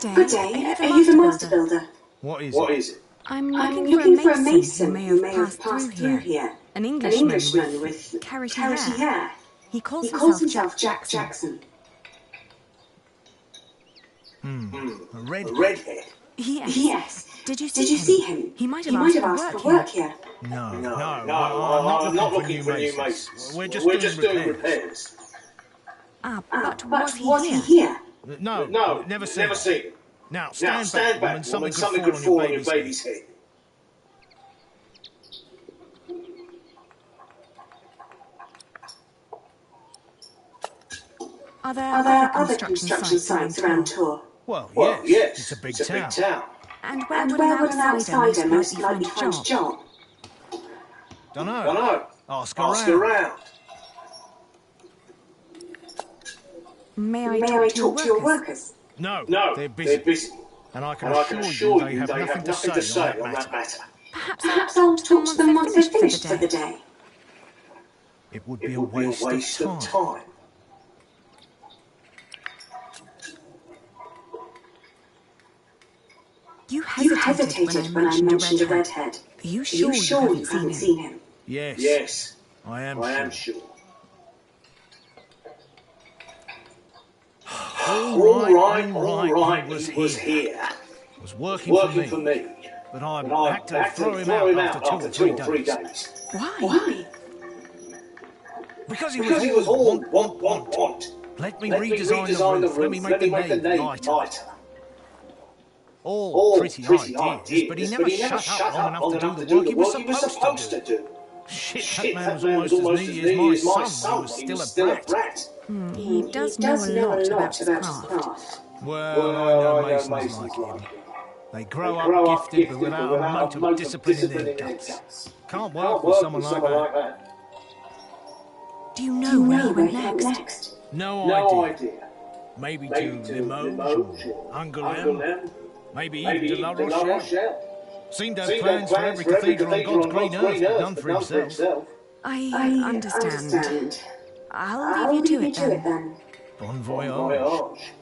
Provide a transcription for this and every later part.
Good day. Are you the master builder? What is it? I'm looking for a mason who may have passed through here. An Englishman with carroty hair. He calls himself Jack Jackson. A redhead? Yes. Did you see him? He might have asked for work here. No, I'm not looking for new masons. We're just doing repairs. But was he here? No, never seen him. Now, stand back, woman. Something could fall on your baby's head. Are there other construction sites around Tours? Well, yes. It's a big town. And where would an outsider most likely find a job? Dunno. Ask around. May I talk to your workers? No, they're busy. And I can assure you they have nothing to say on that matter. Perhaps I'll talk to them once they're finished for the day. It would be a waste of time. You hesitated when I mentioned a redhead. Are you sure you haven't seen him? Yes, I am sure. All right, he was here. Was working for me. But I had to throw him out after 2 or 3 days. Why? Because he was all want. Let me redesign the roof. Let me make the nave lighter. All pretty ideas, but he never shut up long enough to do the work he was supposed to do. Shit, that man was almost as needy as my son. He was still a brat. He does know a lot about his craft. Well, I know masons like him. They grow up gifted, but without a mote of discipline in their guts. Can't work with someone like that. Do you know where he went next? No idea. Maybe to Limoges or Angoulême. Maybe even to La Rochelle. Seemed to have plans for every cathedral on God's green earth, but none for himself. I understand. I'll leave you to it then. Bon voyage.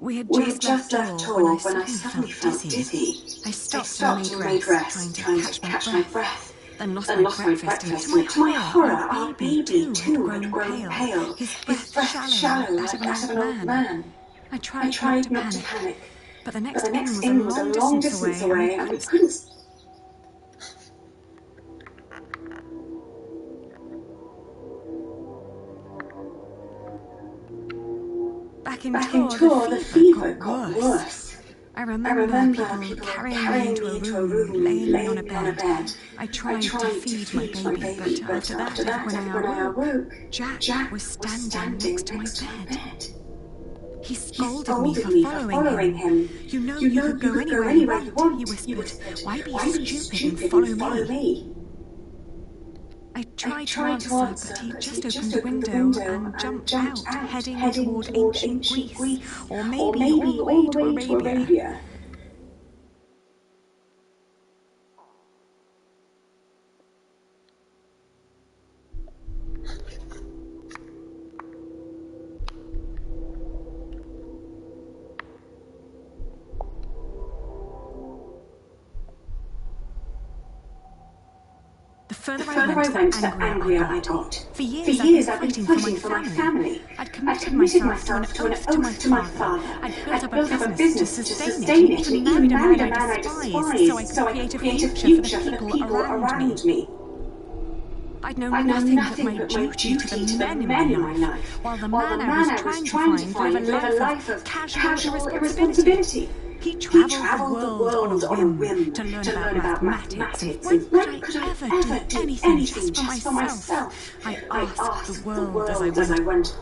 We had just left Tours when I suddenly felt dizzy. I stopped and made rest, trying to catch my breath. Then lost my breakfast, and to my horror, our baby too had grown pale, his breath shallow like that of an old man. I tried not to panic, but the next inn was a long distance away, and we couldn't... Back in Tours, the fever got worse. I remember people carrying me into a room, laying me on a bed. I tried to feed my baby, but after that, when I awoke, Jack was standing next to my bed. He scolded me for following him. You know you could go anywhere you want, he whispered. Why be stupid and follow me? I tried to answer, but he just opened the window and jumped out, heading toward ancient Greece, or maybe all the way to Arabia. The further I went, the angrier I got. For years I'd been fighting for my family. I'd committed myself to an oath to my father. I'd built up a business to sustain it, and even married a man I despised, so I could create a future for the people around me. I'd known nothing but my duty to the men in my life, while the man I was trying to find lived a life of casual irresponsibility. He travelled the world on a whim to learn about mathematics, and when could I ever do anything just for myself? I asked the world as I went.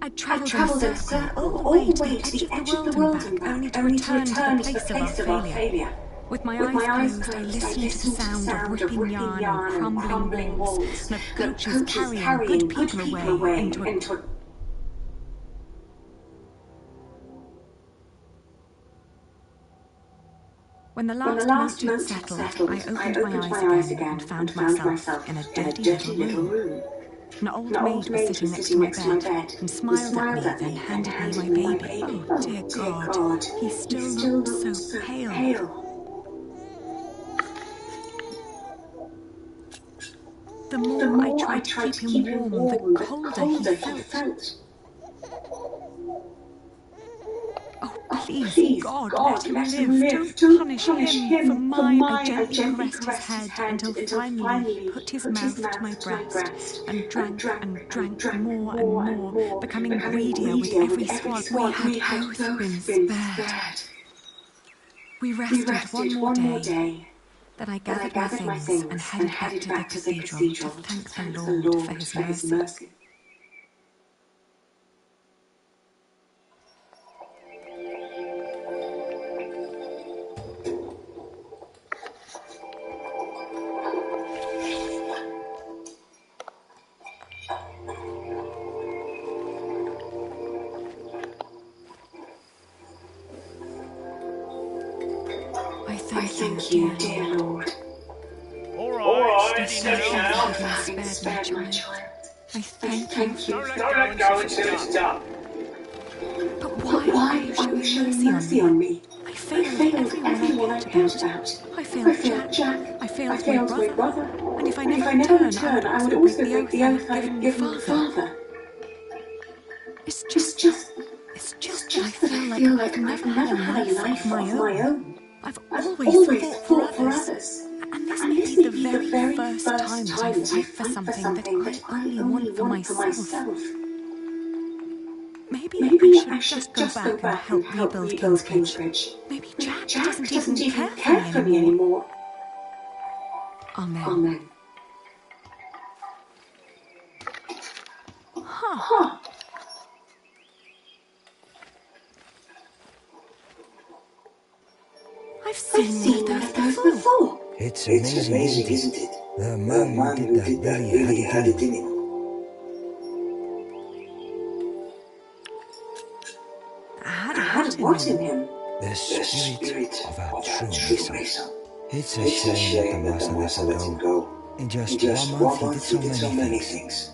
I travelled in a circle all the way to the edge of the world and back, only to return to the place of our failure. With my eyes closed, I listened to the sound of ripping yarn and crumbling walls, and of coaches carrying good people away into a... When the last note had settled, I opened my eyes again and found myself in a dirty little room. An old maid was sitting next to my bed and smiled at me, then handed me my baby. Oh, dear God, he still looked so pale. The more I tried to keep him warm, the colder he felt. Oh, please, God, let him live. Don't punish him for mine. I gently caressed his head until finally he put his mouth to my breast and drank more and more, becoming greedier with every swallow. We had both been spared. We rested one more day. Then I gathered my things and headed back to the cathedral to thank the Lord for his mercy. I thank you, dear Lord. All right, steady now. For having spared my child. I thank you. Don't let go until it's done. But why are you showing mercy on me? I failed everyone I cared about. I failed Jack. I failed my brother. And if I never return, I would also break the oath I had given my father. It's just I feel like I've never had a life of my own. I've always fought for others. And this may be the very first time that I fight for something that I only want for myself. Maybe I should just go back and help rebuild Kingsbridge. Maybe Jack doesn't even care for me anymore. Amen. Huh. I've seen those before. It's amazing, isn't it? The man who did that really had it in him. Had what in him? The spirit of a true Mason. It's a shame that the master let him go. In just 1 month he did so many things.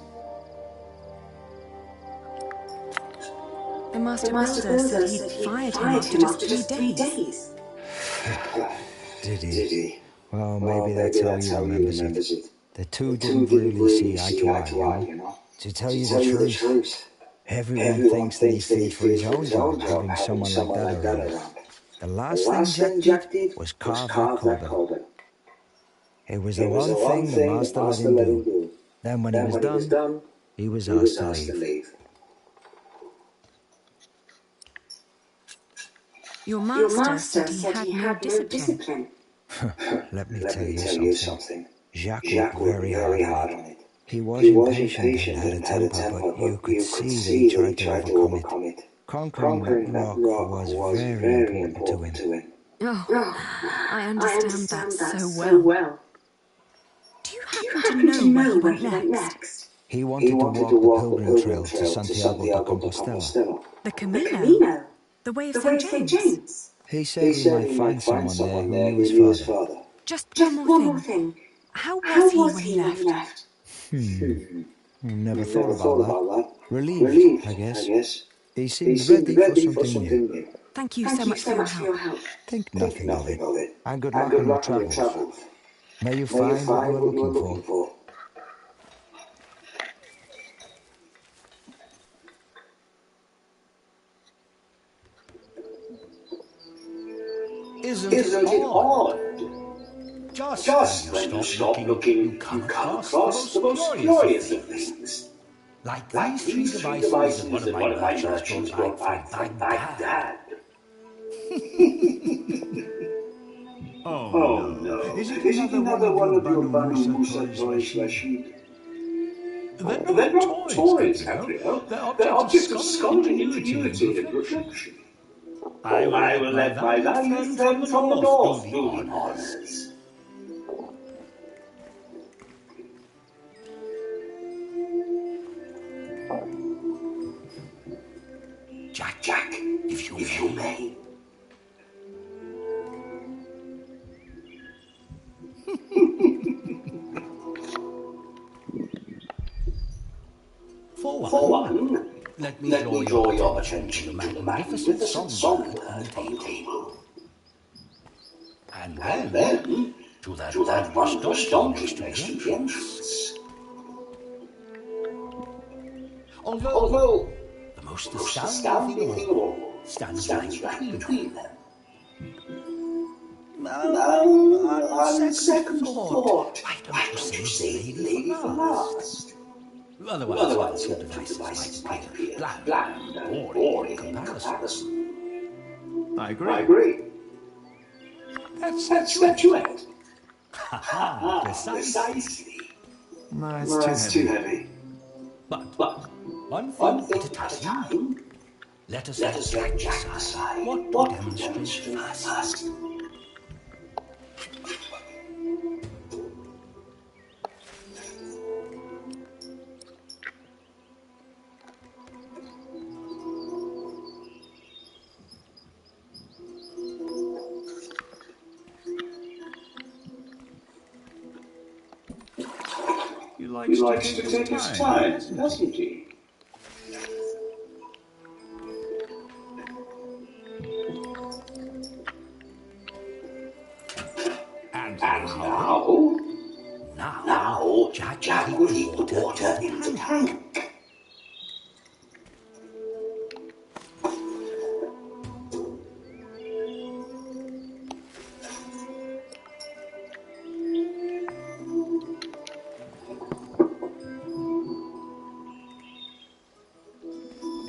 The master builder said he'd fired him after just 3 days. Did he? Well, maybe that's how he remembers it. The two didn't really see eye to eye, you know. To tell you the truth, everyone thinks that he fought for his own job, having someone like that around. The last thing Jack did was carve that cobble. It was the one thing the master let him do. Then when he was done, he was asked to leave. Your master said he had no discipline. Let me tell you something. Jacques worked very hard on it. He was impatient and had a temper, but you could see that he tried to overcome it. Conquering that rock was very important to him. Oh, I understand that so well. Do you happen to know where he went next? He wanted to walk the pilgrim trail to Santiago de Compostela. The Camino? The way of St. James? He said he might find someone there who knew his father. Just one more thing. How was he when he left? Never thought about that. Relieved, I guess. He seemed ready for something new. Thank you so much for your help. Think nothing of it. And good luck on your travels. May you find what you are looking for. Isn't it odd? Just when you stop looking, you come across the most glorious of things. Like these three devices that one of my merchants brought back from Baghdad. Oh no, is it another one of your Banu Musa toys, Rashid? They're not toys, Gabriel. They're objects of scholarly ingenuity and reflection. I will let my valued friend from the north do the honors. Jack, if you may. For one, let me draw your attention to the magnificent songbird on the table. And then to that rushed donkey next to the entrance. Although the most astounding thing of all stands right between them. On second thought, why don't you say the lady for last? Otherwise, your devices might appear bland and boring in comparison. I agree. That's statuette. Precisely. No, it's too heavy. But one thing at a time. Let us let Jack decide what to demonstrate first. He likes to take his time, doesn't he? And now, Jack will put water in the tank.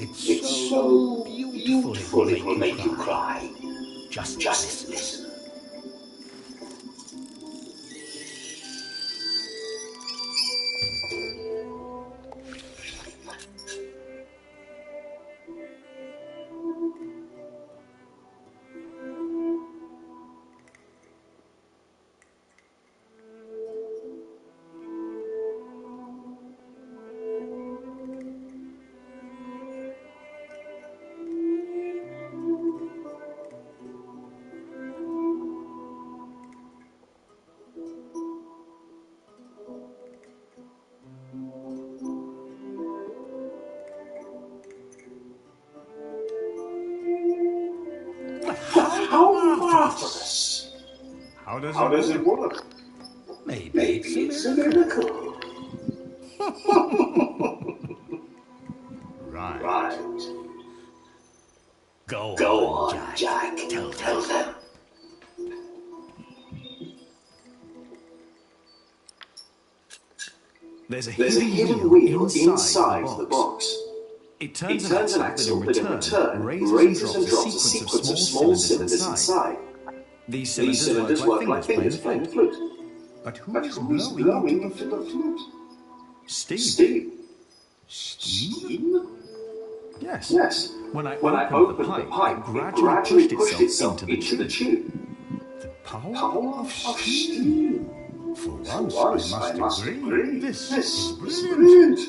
It's so beautiful it will make you cry. Just listen. How marvelous! How does it work? Maybe it's a miracle. Right. Go on, Jack. Tell them. There's a hidden wheel inside the box. It turns an axle that in return raises and drops a sequence of small cylinders inside. These cylinders work like fingers playing a flute. But who is blowing into the flute? Steam. Steam? Yes. When I opened the pipe, it gradually pushed itself into the tube. The power of steam. For once, I must agree. This is brilliant.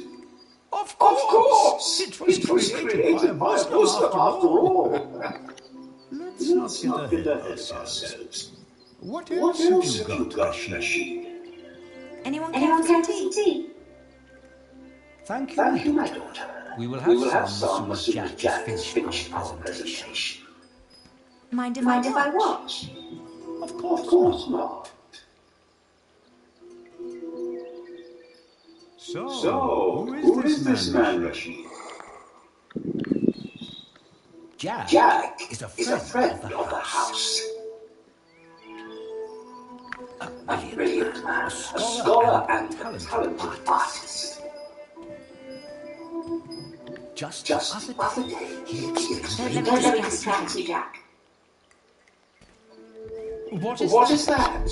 Of course! It was created by a Muslim after all. Let's not get ahead of ourselves. What else have you got, Rashid? Anyone care for some tea? Thank you, my daughter. We will have some as soon as Jack has finished our presentation. Mind if I watch? Of course not. So, who is this man, Rashid? Jack is a friend of the house. A brilliant man, a scholar and talented artist. Just the other day, he explained... Let me guess strategy, Jack. What is that?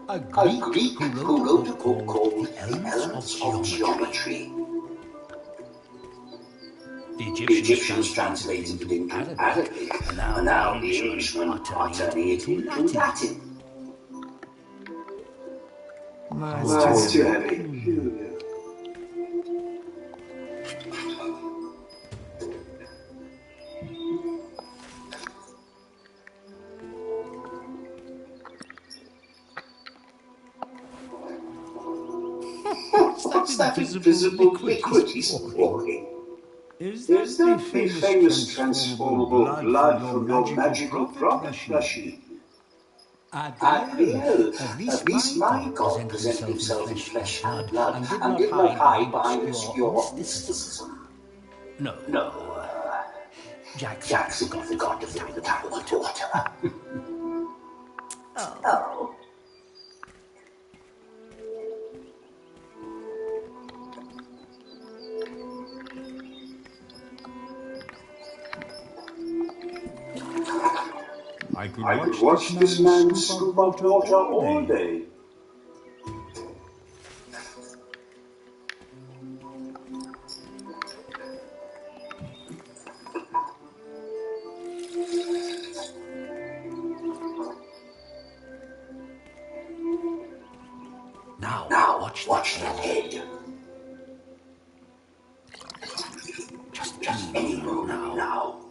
A Greek who wrote a book called The Elements of Geometry. The Egyptians translated it into Arabic, and now the Englishmen are turning it into Latin. It's too heavy. What's that invisible liquid he's pouring? Is that the famous transformable blood from your magical prophet, Rashid? Adriel, at least my God presented himself in flesh and blood and did not hide behind obscure mysticism. No. Jackson forgot to fill the tap with water. Oh. I could watch this man scoop up water all day. Now watch that head. Just any move now.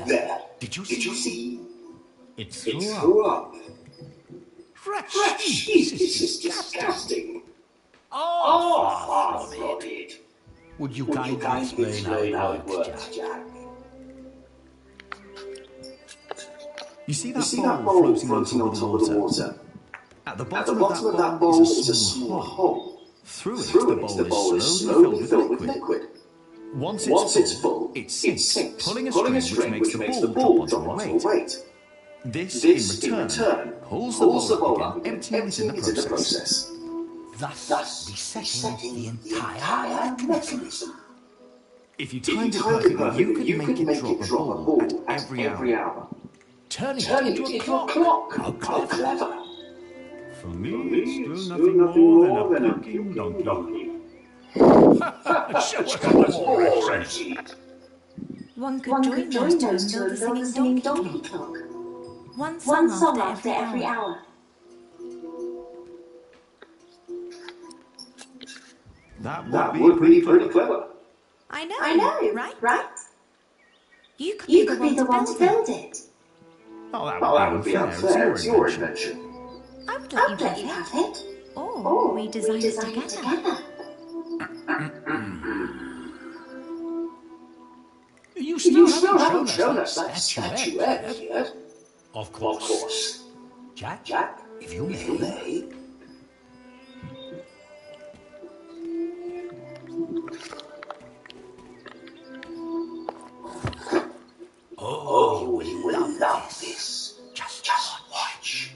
There. Did you see? It threw up. Fresh. This is disgusting. Far from it. Would you kindly explain how it works, Jack? You see that bowl floating on top of the water? At the bottom of that bowl is a small hole. Through it, the bowl is slowly filled with liquid. Once it's full, it sinks, pulling a string which makes the ball drop onto a weight. This, in return, pulls the ball up again, emptying it in the process. Thus resetting the entire mechanism. If you timed it perfectly, you could make it drop a ball at every hour. Turning it into a clock. How clever. For me, it's still nothing more than a plucking donkey. Show us more, Rashid. One could join those two and build a singing donkey clock. One song after every hour. That would be pretty clever. I know, right? You could be the one to build it. Oh, that would be unfair. It's your invention. I would let you have it. Or we design it together. You still haven't shown us that statuette yet. Of course. Jack, if you may. Oh, you will love this. Just watch.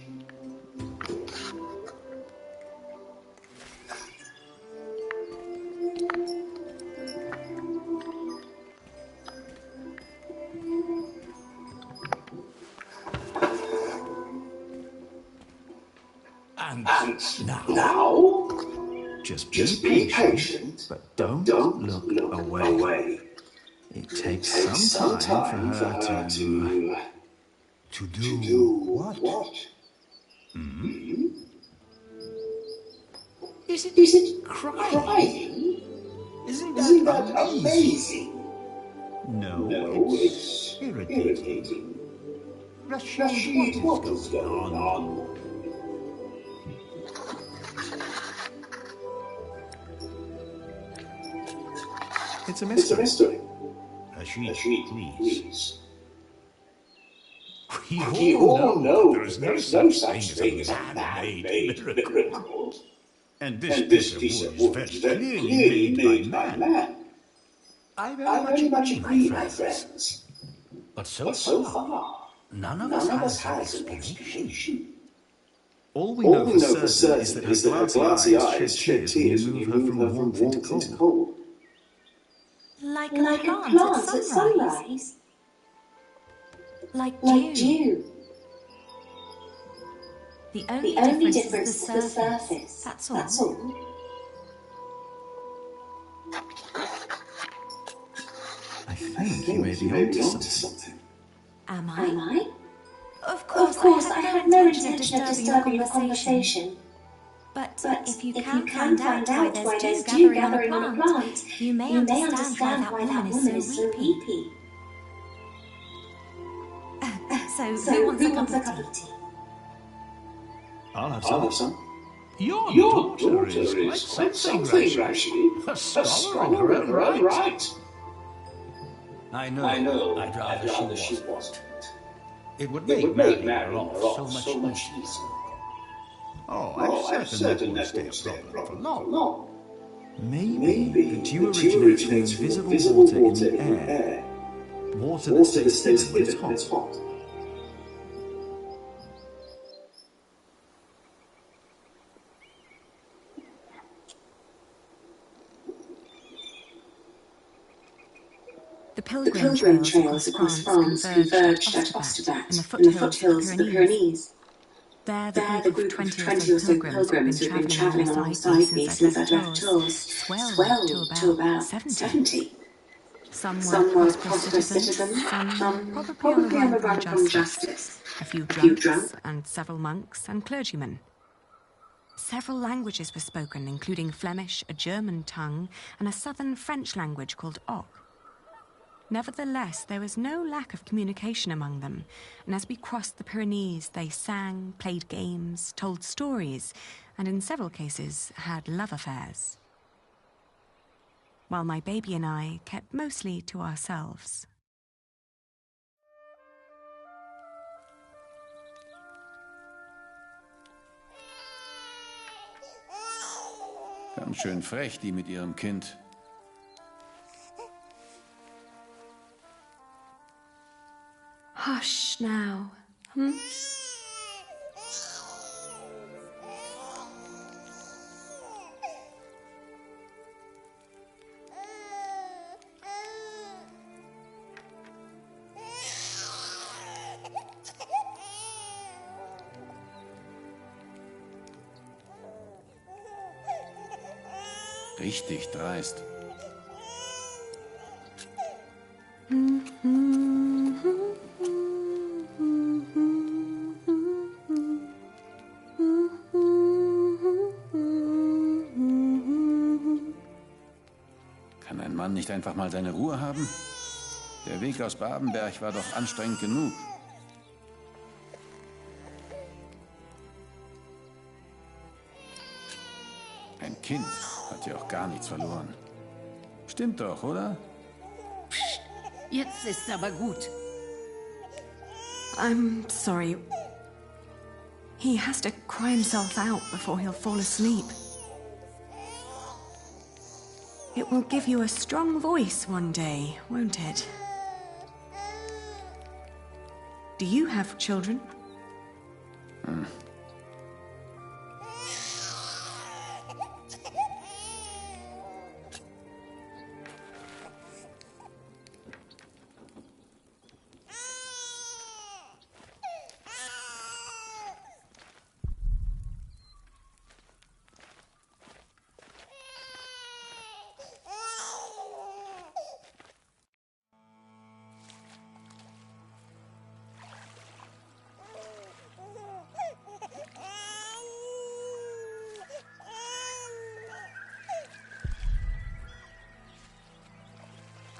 And now, just be patient, but don't look away. It takes some time for her to do what? Is it crying? Isn't that amazing? No, it's irritating. Rashid, what is going on? It's a mystery. Rashid, please. We all know there's no such thing as a man-made miracle. And this piece of wood is very clearly made by man. I very much agree, my friends. But so far, none of us has an explanation. All we know for certain is that her glassy eyes shed tears when you move her from warmth into cold. Like a plant at sunrise. Like dew. The only difference is the surface. That's all. That's all. I think you may be onto something. Am I? Am I? Of Of course, I had no intention of disturbing your conversation. But If if you can can find out out why why there's there's dew dew gathering gathering on on a a plant, plant, you may you may understand why that woman is so weepy. So, who wants a cup of tea? I'll have I'll have some. some. Your Your daughter daughter is is quite quite something, something, actually. actually. A scholar in Scholar her own right. I I know. know. I'd rather she wasn't. wasn't. It would It make would make marrying her marrying off her so much easier. easier. Oh, Oh, I'm I'm certain that certain won't stay that a won't stay a problem for problem for long. long. Maybe the dew the dew originates from originates from invisible invisible water in the air. Water that Water that stays stays hidden when it's hidden when it's hot. hot. The The pilgrim trails across across France converged at Osterbat, in the in the foothills of the Pyrenees. There, the There, group the of group of 20 or 20 so or so pilgrims who'd been pilgrims who'd been travelling travelling alongside me alongside me since I'd since left I'd left Tours Tours swelled to about 70. 70. Some were Some were prosperous prosperous citizens, citizens, some probably on the probably on run the from run from justice, justice, a few a few drunks, and several monks and clergymen. Several languages were spoken, including Flemish, a German tongue, and a southern French language called Oc. Nevertheless, there was no lack of communication among them, and as we crossed the Pyrenees, they sang, played games, told stories, and in several cases had love affairs. While my baby and I kept mostly to ourselves. Ganz schön frech, die mit ihrem Kind. Hush now. Richtig dreist. Kann ein Mann nicht einfach mal seine Ruhe haben? Der Weg aus Babenberg war doch anstrengend genug. Ein Kind hat ja auch gar nichts verloren. Stimmt doch, oder? Psst, jetzt ist's aber gut. I'm sorry. He has to cry himself out before he'll fall asleep. It will give you a strong voice one day, won't it? Do you have children?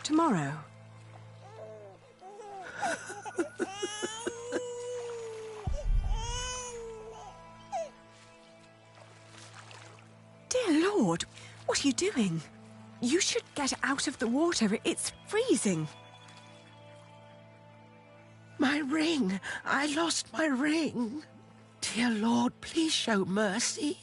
Tomorrow. Dear Lord, what are you doing? You should get out of the water. It's freezing. My ring! I lost my ring! Dear Lord, please show mercy.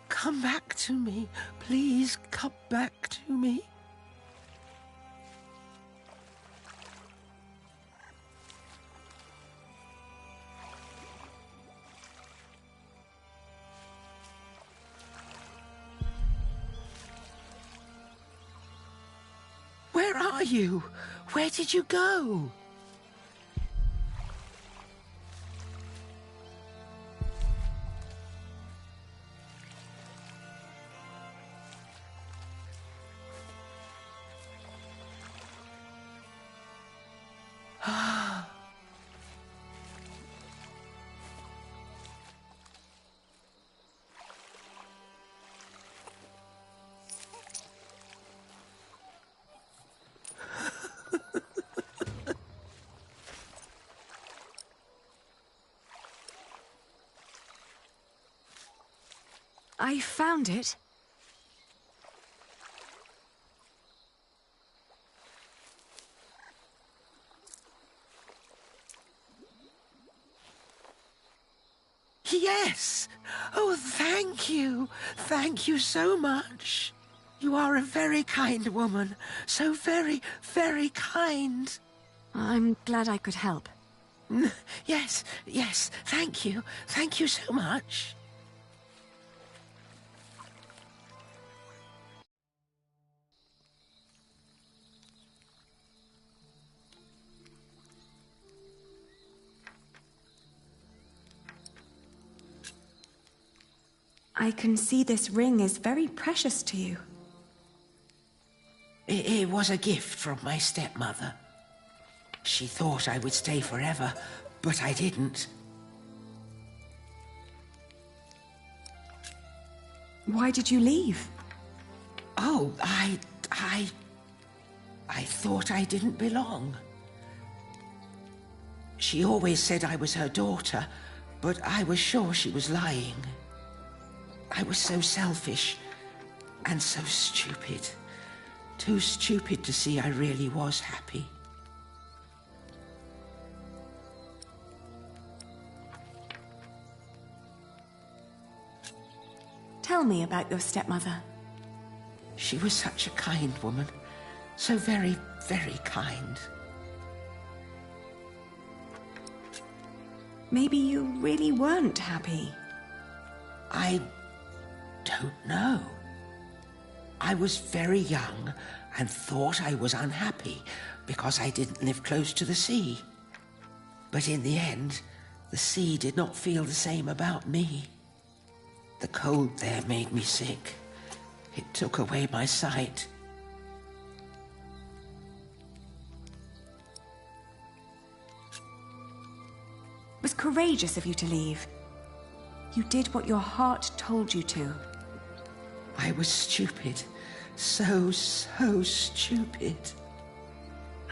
Come back to me. Please come back to me. Where are you? Where did you go? I found it. Yes! Oh, thank you. Thank you so much. You are a very kind woman. So very, very kind. I'm glad I could help. Yes, yes, thank you. Thank you so much. I can see this ring is very precious to you. It was a gift from my stepmother. She thought I would stay forever, but I didn't. Why did you leave? Oh, I thought I didn't belong. She always said I was her daughter, but I was sure she was lying. I was so selfish and so stupid. Too stupid to see I really was happy. Tell me about your stepmother. She was such a kind woman. So very, very kind. Maybe you really weren't happy. I don't know. I was very young and thought I was unhappy because I didn't live close to the sea. But in the end, the sea did not feel the same about me. The cold there made me sick. It took away my sight. It was courageous of you to leave. You did what your heart told you to. I was stupid. So stupid.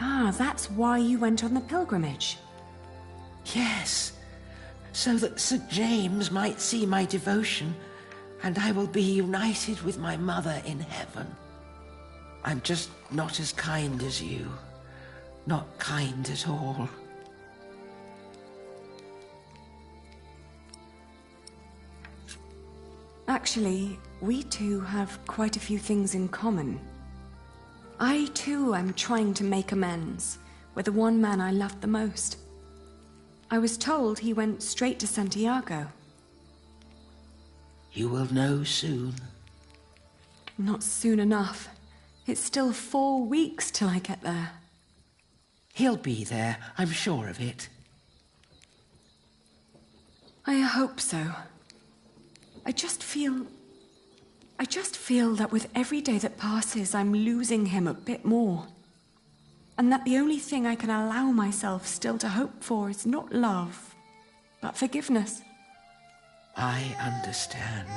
Ah, that's why you went on the pilgrimage. Yes, so that St. James might see my devotion, and I will be united with my mother in heaven. I'm just not as kind as you. Not kind at all. Actually, we two have quite a few things in common. I too am trying to make amends with the one man I loved the most. I was told he went straight to Santiago. You will know soon. Not soon enough. It's still 4 weeks till I get there. He'll be there, I'm sure of it. I hope so. I just feel that with every day that passes, I'm losing him a bit more. And that the only thing I can allow myself still to hope for is not love, but forgiveness. I understand.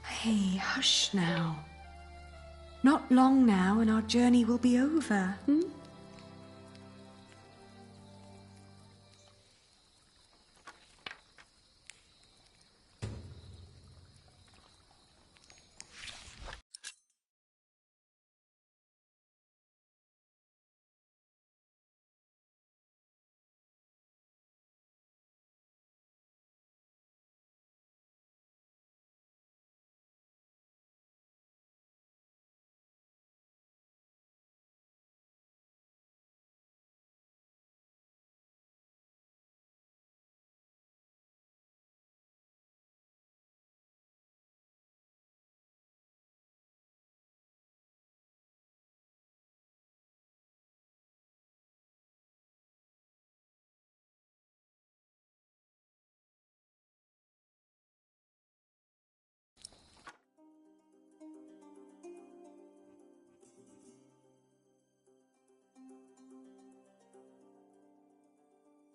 Hey, hush now. Not long now and our journey will be over,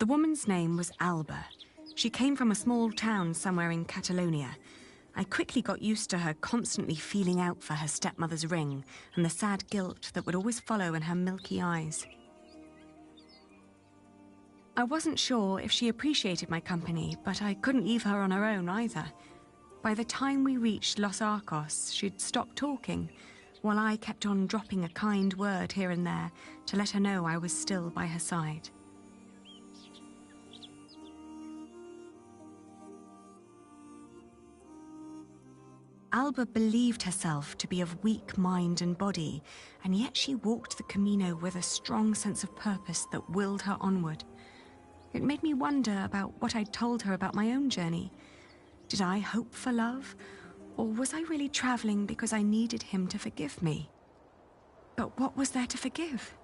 The woman's name was Alba. She came from a small town somewhere in Catalonia. I quickly got used to her constantly feeling out for her stepmother's ring and the sad guilt that would always follow in her milky eyes. I wasn't sure if she appreciated my company, but I couldn't leave her on her own either. By the time we reached Los Arcos, she'd stopped talking, while I kept on dropping a kind word here and there to let her know I was still by her side. Alba believed herself to be of weak mind and body, and yet she walked the Camino with a strong sense of purpose that willed her onward. It made me wonder about what I'd told her about my own journey. Did I hope for love, or was I really traveling because I needed him to forgive me? But what was there to forgive?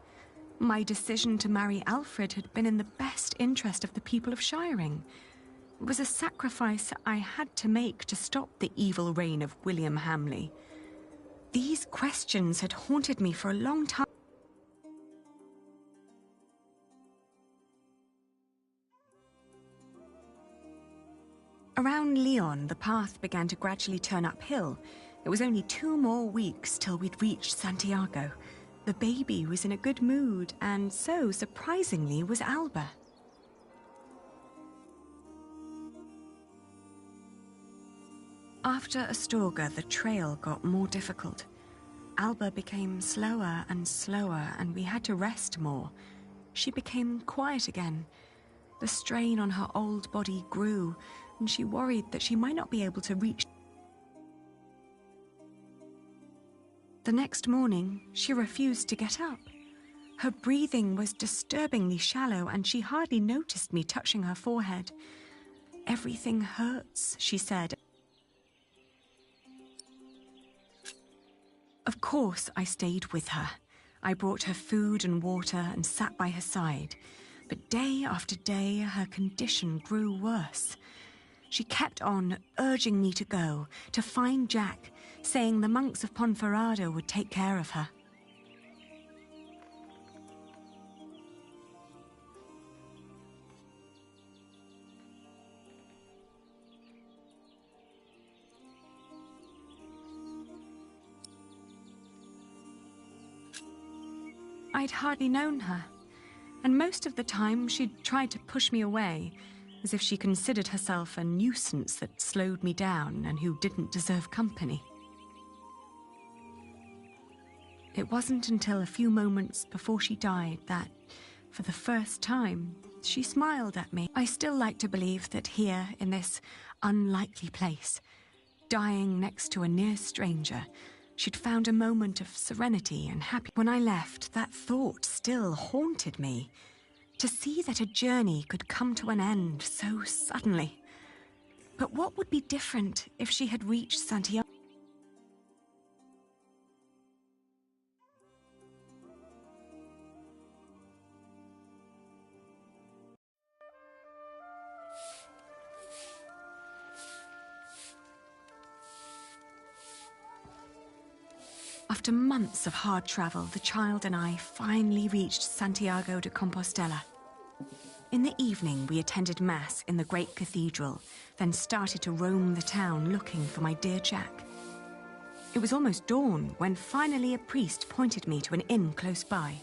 My decision to marry Alfred had been in the best interest of the people of Shiring. It was a sacrifice I had to make to stop the evil reign of William Hamley. These questions had haunted me for a long time. Around Lyon, the path began to gradually turn uphill. It was only 2 more weeks till we'd reached Santiago. The baby was in a good mood, and so, surprisingly, was Alba. After Astorga, the trail got more difficult. Alba became slower and slower, and we had to rest more. She became quiet again. The strain on her old body grew, and she worried that she might not be able to reach. The next morning, she refused to get up. Her breathing was disturbingly shallow, and she hardly noticed me touching her forehead. "Everything hurts," she said. Of course, I stayed with her. I brought her food and water and sat by her side. But day after day, her condition grew worse. She kept on urging me to go, to find Jack, saying the monks of Ponferrada would take care of her. I'd hardly known her, and most of the time she'd tried to push me away, as if she considered herself a nuisance that slowed me down and who didn't deserve company. It wasn't until a few moments before she died that, for the first time, she smiled at me. I still like to believe that here, in this unlikely place, dying next to a near stranger, she'd found a moment of serenity and happiness. When I left, that thought still haunted me. To see that a journey could come to an end so suddenly. But what would be different if she had reached Santiago? After months of hard travel, the child and I finally reached Santiago de Compostela. In the evening, we attended Mass in the great cathedral, then started to roam the town looking for my dear Jack. It was almost dawn when finally a priest pointed me to an inn close by.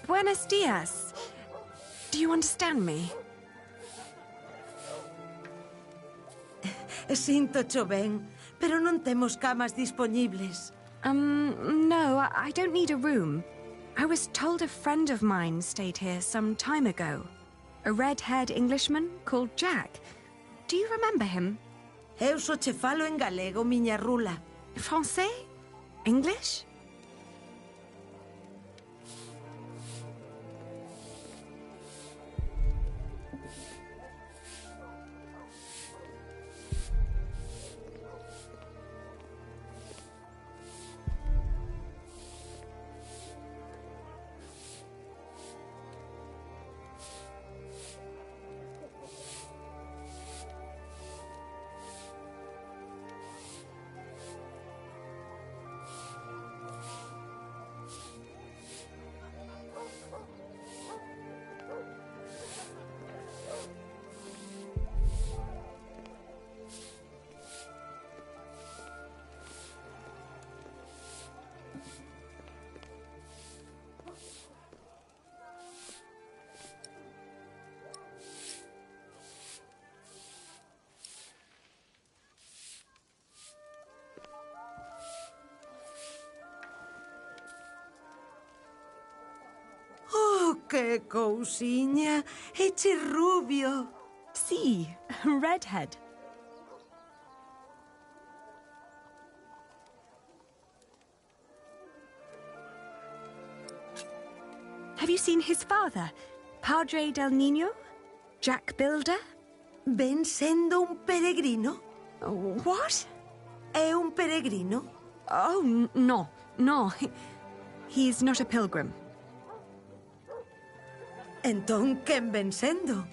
Buenos dias. Do you understand me? Sinto ben, pero non temos camas dispoñibles. No, I don't need a room. I was told a friend of mine stayed here some time ago. A red-haired Englishman called Jack. Do you remember him? Eu só che falo en galego, miña rula. Français? English? ¡Qué cousiña! ¡Eche rubio! Sí, redhead. Have you seen his father, Padre del Niño? Jack Builder? Ven sendo un peregrino? What? É un peregrino? Oh, no. He's not a pilgrim. Entón, quen ven sendo?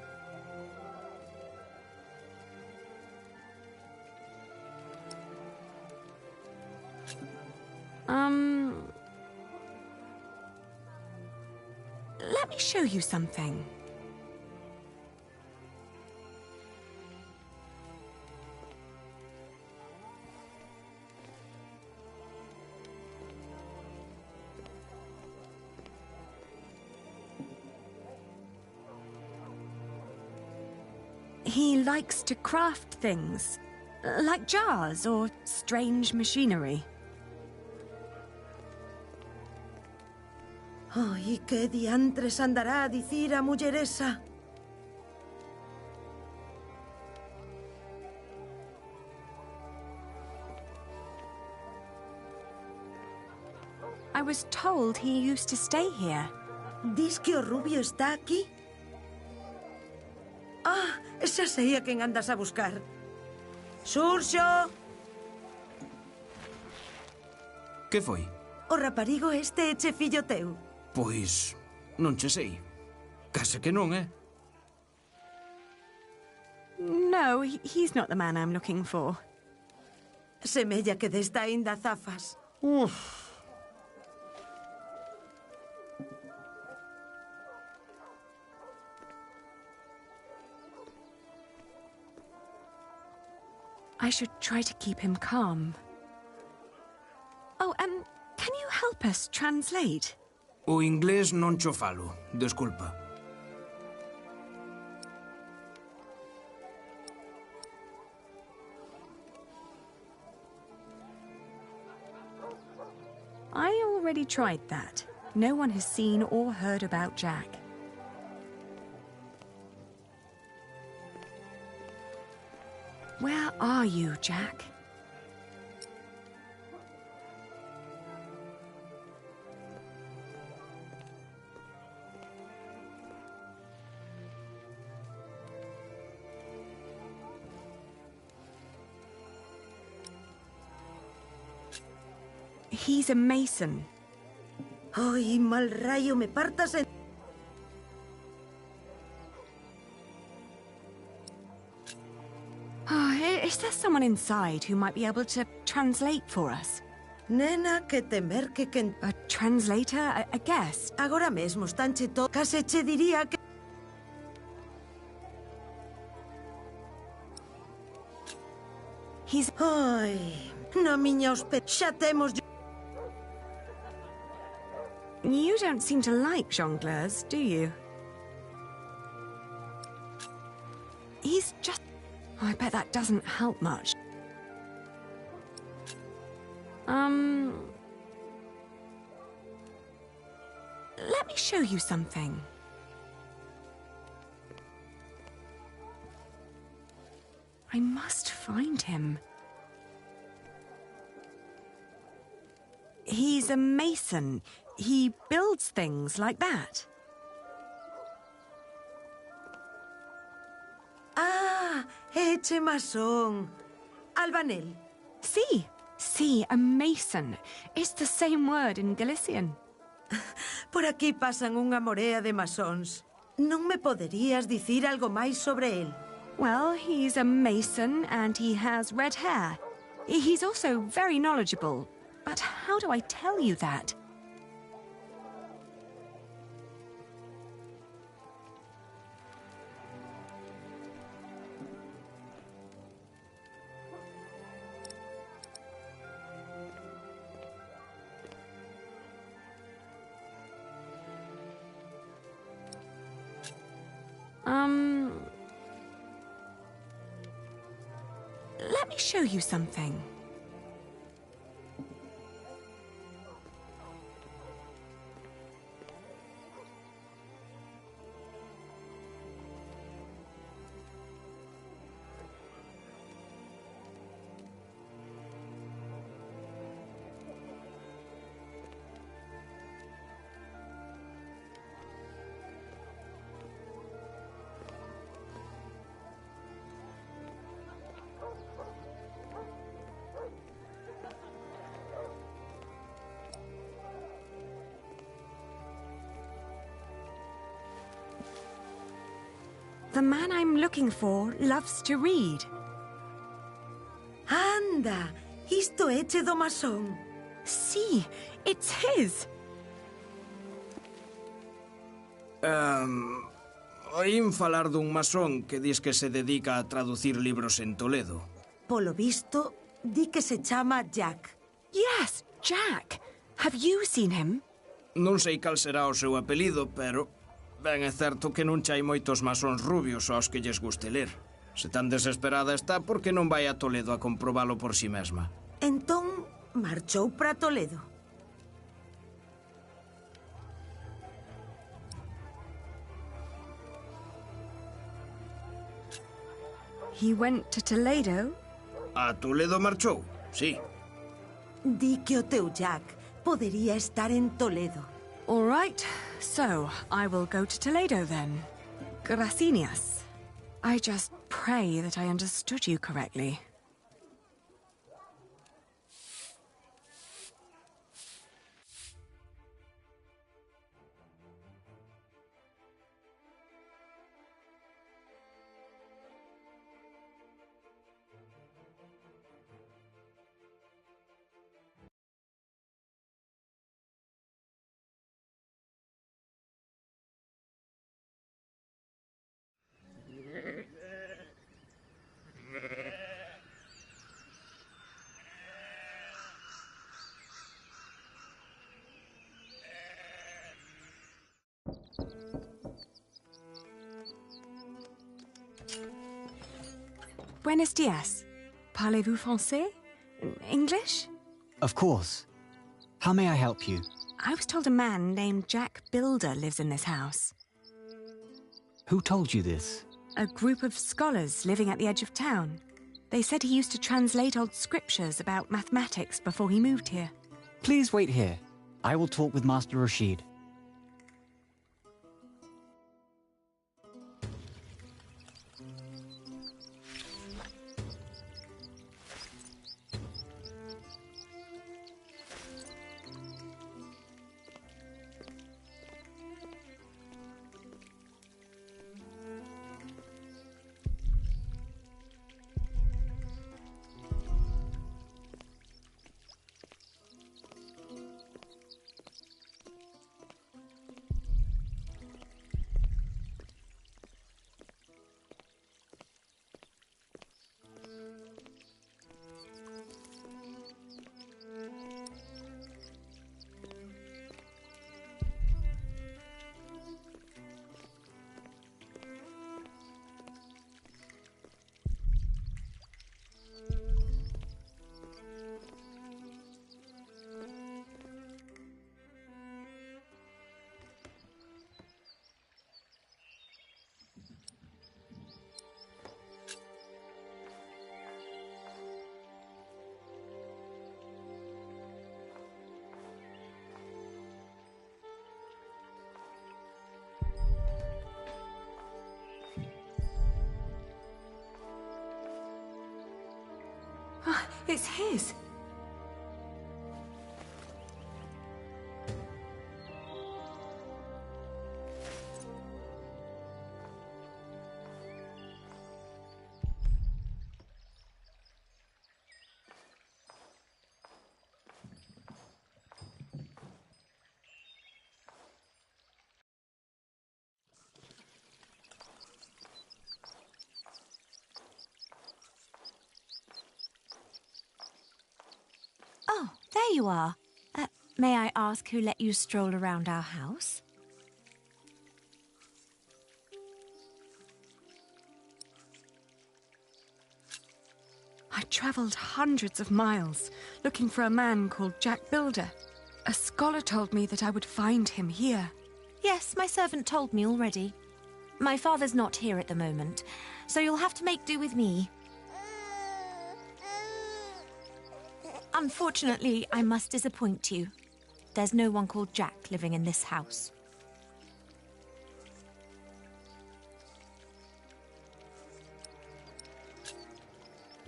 Let me show you something. He likes to craft things, like jars or strange machinery. Ai, que diantres andará a dicir a muller esa? I was told he used to stay here. Dis que o rubio está aquí? Ah, xa sei a quen andas a buscar. Xurxo! Que foi? O raparigo este eche fillo teu. Pois, non che sei. Case que non, No, he's not the man I'm looking for. Semella que desta aínda zafas. I should try to keep him calm. Oh, can you help us translate? O inglés non cho falo, desculpa. I already tried that. No one has seen or heard about Jack. Where are you, Jack? He's a mason. Ai, mal rayo, me partas en... Is there someone inside who might be able to translate for us? Nena, que temer que... A translator, I guess. Agora mesmo están che to... Case che diría que... He's... Ai, na miña hospe... Xa temos... You don't seem to like jongleurs, do you? He's just... Oh, I bet that doesn't help much. Let me show you something. I must find him. He's a mason. He builds things like that. Ah, eche masón. Albanel. Sí, a mason. It's the same word in Galician. Por aquí pasan unha morea de masóns. Non me poderías dicir algo máis sobre el? Well, he's a mason and he has red hair. He's also very knowledgeable. But how do I tell you that? Let me show you something. The man I'm looking for loves to read. Anda, isto é che do masón. See, it's his. Oín falar dun masón que dis que se dedica a traducir libros en Toledo. Polo visto, di que se chama Jack. Yes, Jack. Have you seen him? Non sei cal será o seu apelido, pero ben é certo que non chai moitos masóns rubios aos que lles guste ler. Se tan desesperada está, por que non vai a Toledo a comprobalo por si mesma? Entón, marchou para Toledo. He went to Toledo? A Toledo marchou, sí. Di que o teu Jack podería estar en Toledo. All right, so I will go to Toledo then. Gracias. I just pray that I understood you correctly. Buenos dias. Parlez-vous français? English? Of course. How may I help you? I was told a man named Jack Builder lives in this house. Who told you this? A group of scholars living at the edge of town. They said he used to translate old scriptures about mathematics before he moved here. Please wait here. I will talk with Master Rashid. It's his. Oh, there you are. May I ask who let you stroll around our house? I travelled hundreds of miles looking for a man called Jack Builder. A scholar told me that I would find him here. Yes, my servant told me already. My father's not here at the moment, so you'll have to make do with me. Unfortunately, I must disappoint you. There's no one called Jack living in this house.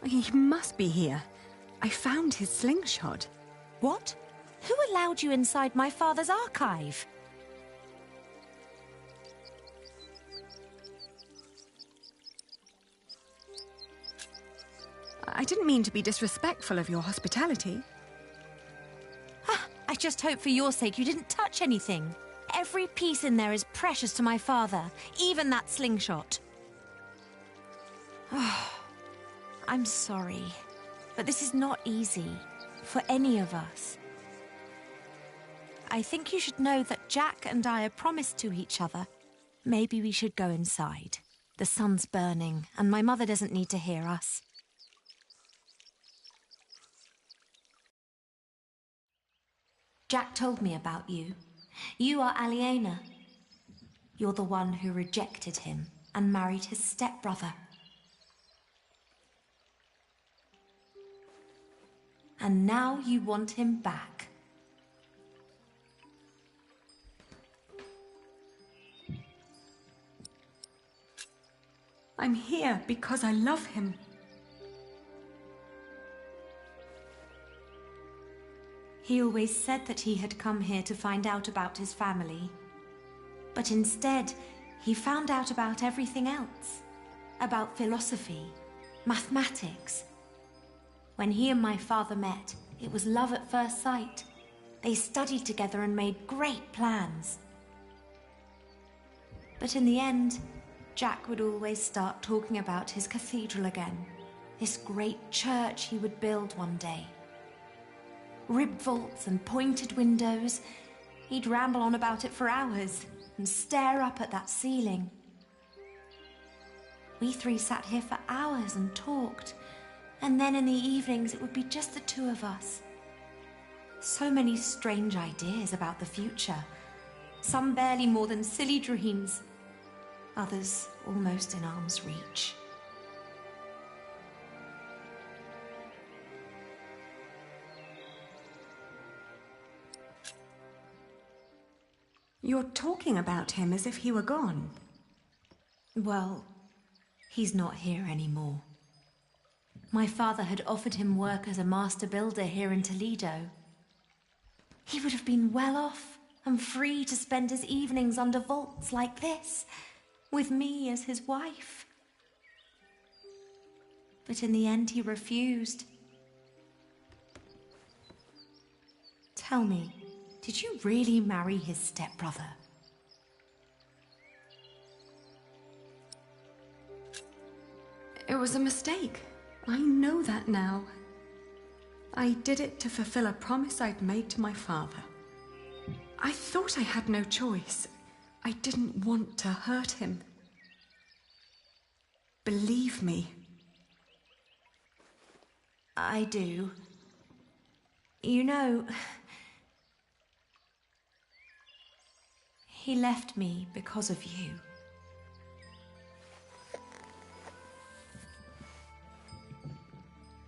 He must be here. I found his slingshot. What? Who allowed you inside my father's archive? I didn't mean to be disrespectful of your hospitality. I just hope for your sake you didn't touch anything. Every piece in there is precious to my father, even that slingshot. I'm sorry, but this is not easy for any of us. I think you should know that Jack and I are promised to each other. Maybe we should go inside. The sun's burning, and my mother doesn't need to hear us. Jack told me about you. You are Aliena. You're the one who rejected him and married his stepbrother. And now you want him back. I'm here because I love him. He always said that he had come here to find out about his family. But instead, he found out about everything else. About philosophy, mathematics. When he and my father met, it was love at first sight. They studied together and made great plans. But in the end, Jack would always start talking about his cathedral again. This great church he would build one day. Ribbed vaults and pointed windows. He'd ramble on about it for hours and stare up at that ceiling. We three sat here for hours and talked, and then in the evenings it would be just the two of us. So many strange ideas about the future. Some barely more than silly dreams. Others almost in arm's reach. You're talking about him as if he were gone. Well, he's not here anymore. My father had offered him work as a master builder here in Toledo. He would have been well off and free to spend his evenings under vaults like this, with me as his wife. But in the end, he refused. Tell me, did you really marry his stepbrother? It was a mistake. I know that now. I did it to fulfill a promise I'd made to my father. I thought I had no choice. I didn't want to hurt him. Believe me. I do. You know, he left me because of you.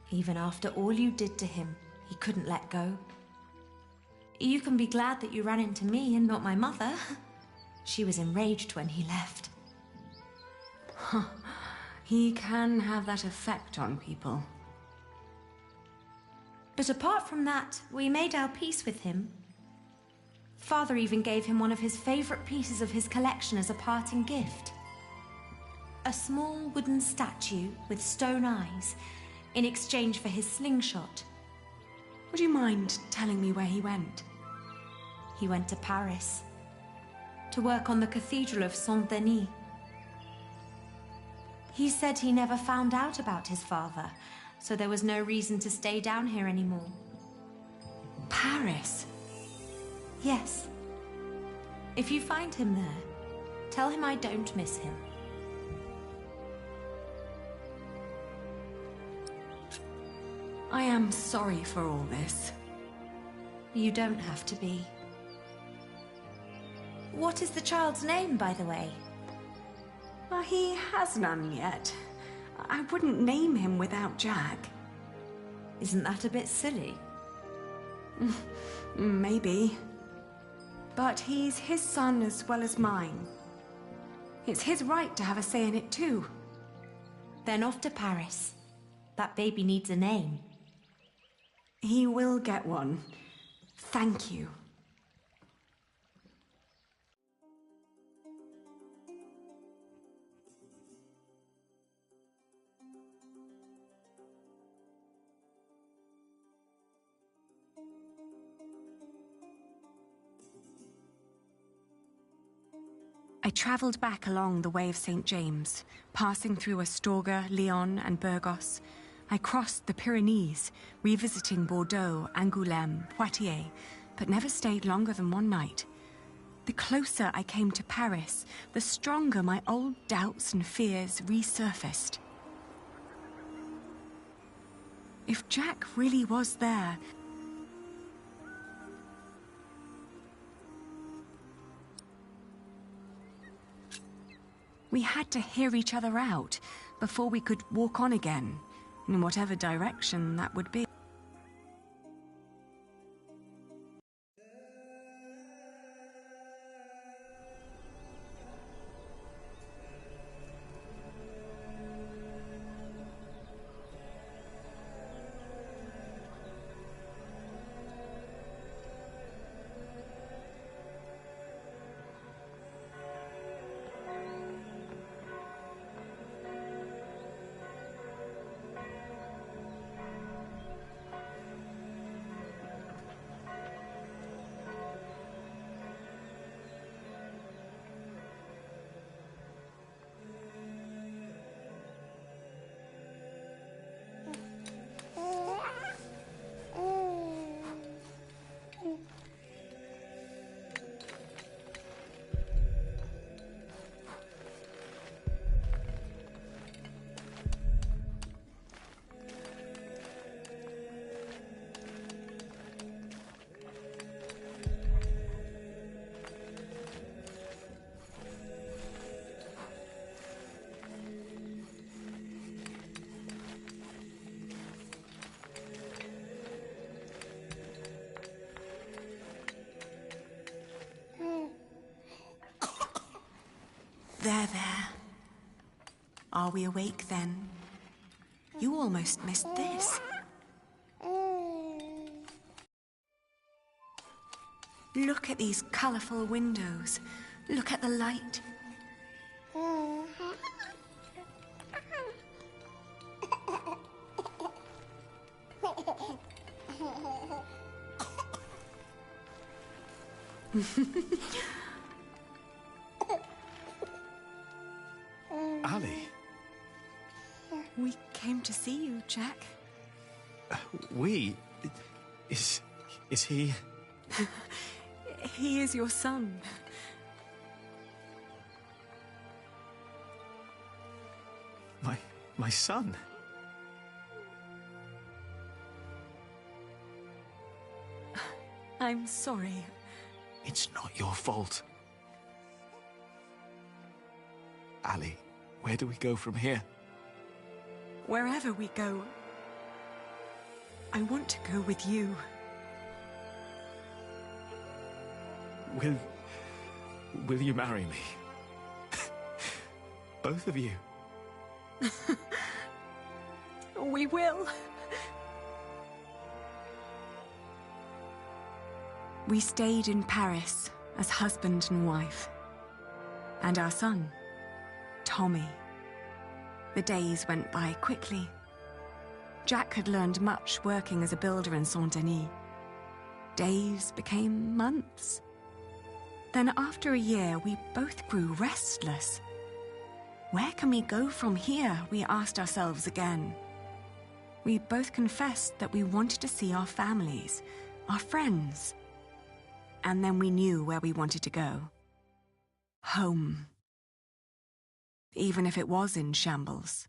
Even after all you did to him, he couldn't let go. You can be glad that you ran into me and not my mother. She was enraged when he left. He can have that effect on people. But apart from that, we made our peace with him. Father even gave him one of his favorite pieces of his collection as a parting gift. A small wooden statue with stone eyes, in exchange for his slingshot. Would you mind telling me where he went? He went to Paris to work on the Cathedral of Saint-Denis. He said he never found out about his father, so there was no reason to stay down here anymore. Paris? Yes. If you find him there, tell him I don't miss him. I am sorry for all this. You don't have to be. What is the child's name, by the way? Well, he has none yet. I wouldn't name him without Jack. Isn't that a bit silly? Maybe. But he's his son as well as mine. It's his right to have a say in it too. Then off to Paris. That baby needs a name. He will get one. Thank you. I travelled back along the way of St. James, passing through Astorga, Lyon, and Burgos. I crossed the Pyrenees, revisiting Bordeaux, Angoulême, Poitiers, but never stayed longer than one night. The closer I came to Paris, the stronger my old doubts and fears resurfaced. If Jack really was there, we had to hear each other out before we could walk on again, in whatever direction that would be. There. Are we awake then? You almost missed this. Look at these colourful windows. Look at the light. Ali. We came to see you, Jack. We? Is he? He is your son. My son? I'm sorry. It's not your fault. Ali, where do we go from here? Wherever we go, I want to go with you. Will you marry me? Both of you. We will. We stayed in Paris as husband and wife. And our son, Tommy. The days went by quickly. Jack had learned much working as a builder in Saint-Denis. Days became months. Then after a year, we both grew restless. Where can we go from here, we asked ourselves again. We both confessed that we wanted to see our families, our friends. And then we knew where we wanted to go. Home. Even if it was in shambles.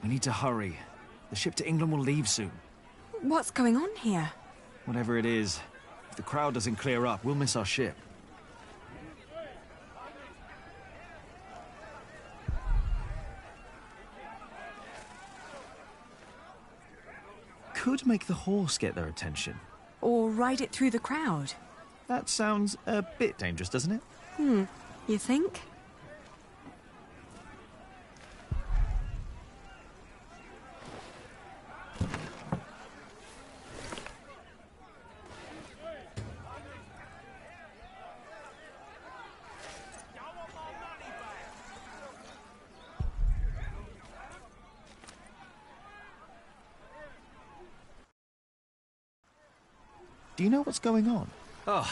We need to hurry. The ship to England will leave soon. What's going on here? Whatever it is, if the crowd doesn't clear up, we'll miss our ship. Could make the horse get their attention. Or ride it through the crowd. That sounds a bit dangerous, doesn't it? You think? Do you know what's going on? Oh,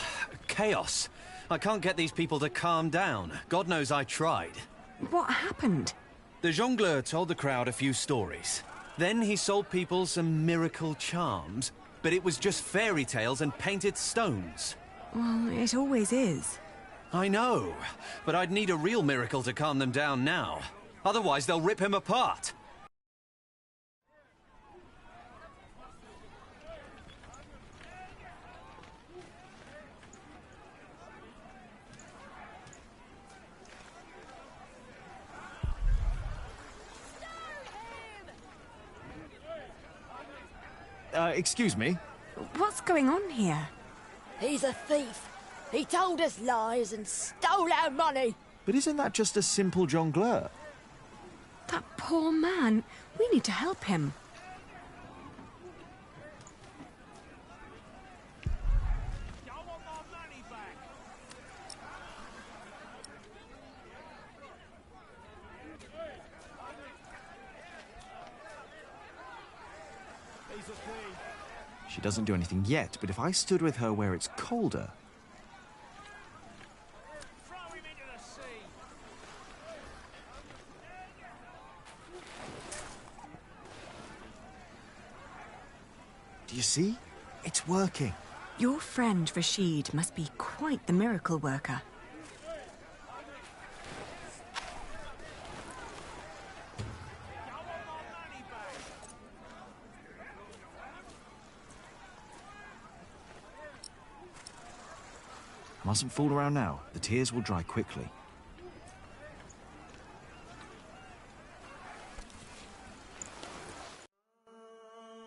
chaos. I can't get these people to calm down. God knows I tried. What happened? The jongleur told the crowd a few stories. Then he sold people some miracle charms, but it was just fairy tales and painted stones. Well, it always is. I know, but I'd need a real miracle to calm them down now. Otherwise, they'll rip him apart. Excuse me? What's going on here? He's a thief. He told us lies and stole our money. But isn't that just a simple jongleur? That poor man. We need to help him. She doesn't do anything yet, but if I stood with her where it's colder... Do you see? It's working. Your friend Rashid must be quite the miracle worker. Mustn't fool around now. The tears will dry quickly.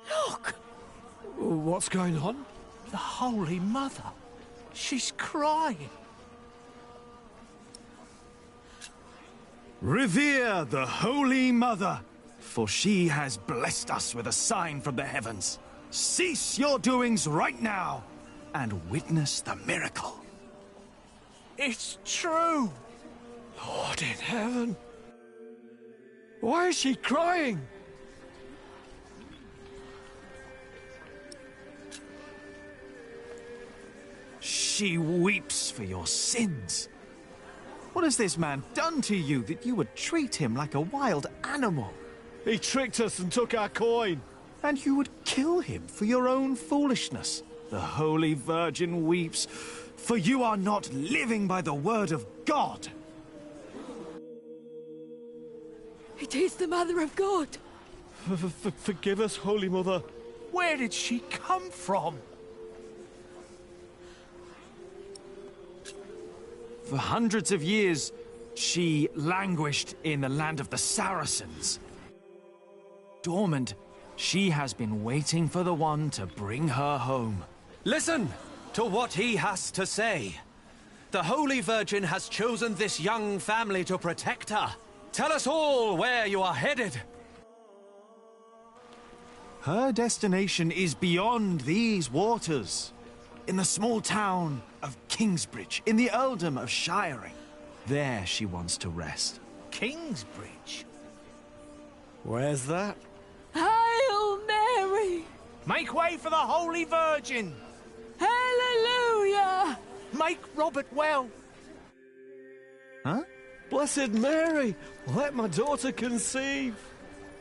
Look! What's going on? The Holy Mother. She's crying. Revere the Holy Mother, for she has blessed us with a sign from the heavens. Cease your doings right now and witness the miracle. It's true! Lord in heaven! Why is she crying? She weeps for your sins. What has this man done to you that you would treat him like a wild animal? He tricked us and took our coin. And you would kill him for your own foolishness. The Holy Virgin weeps, for you are not living by the word of God. It is the Mother of God. Forgive us, Holy Mother. Where did she come from? For hundreds of years, she languished in the land of the Saracens. Dormant, she has been waiting for the one to bring her home. Listen to what he has to say. The Holy Virgin has chosen this young family to protect her. Tell us all where you are headed. Her destination is beyond these waters. In the small town of Kingsbridge, in the earldom of Shiring. There she wants to rest. Kingsbridge? Where's that? Hail Mary! Make way for the Holy Virgin! Hallelujah! Make Robert well! Huh? Blessed Mary, let my daughter conceive.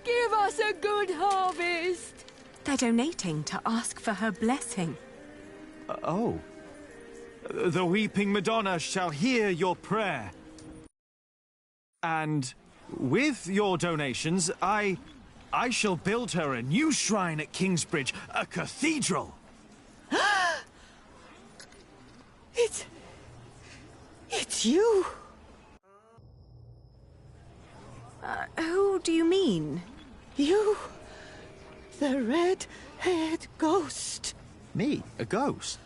Give us a good harvest. They're donating to ask for her blessing. Oh. The weeping Madonna shall hear your prayer. And with your donations, I shall build her a new shrine at Kingsbridge, a cathedral. It's you. Who do you mean? You. The red-haired ghost. Me? A ghost?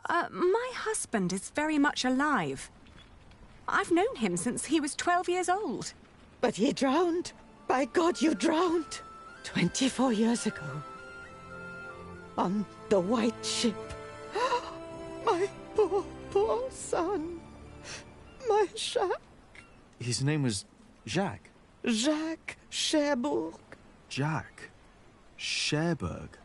My husband is very much alive. I've known him since he was 12 years old. But he drowned. By God, you drowned. 24 years ago. On the white ship. My poor, poor son. My Jacques. His name was Jacques. Jacques Cherbourg. Jacques. Cherbourg.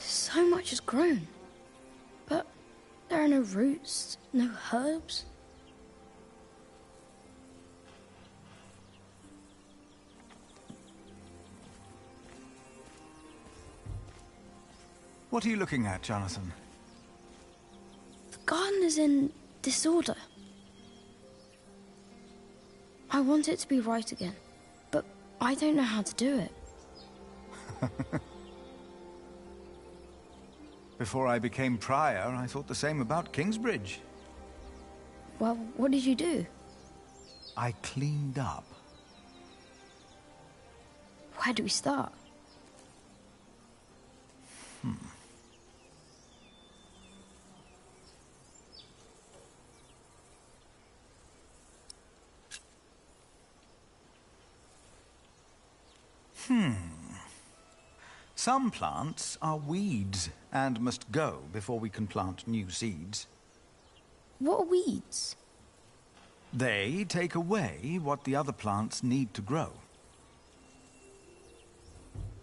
So much has grown, but there are no roots, no herbs. What are you looking at, Jonathan? The garden is in disorder. I want it to be right again, but I don't know how to do it. Before I became prior, I thought the same about Kingsbridge. Well, what did you do? I cleaned up. Where do we start? Some plants are weeds and must go before we can plant new seeds. What are weeds? They take away what the other plants need to grow.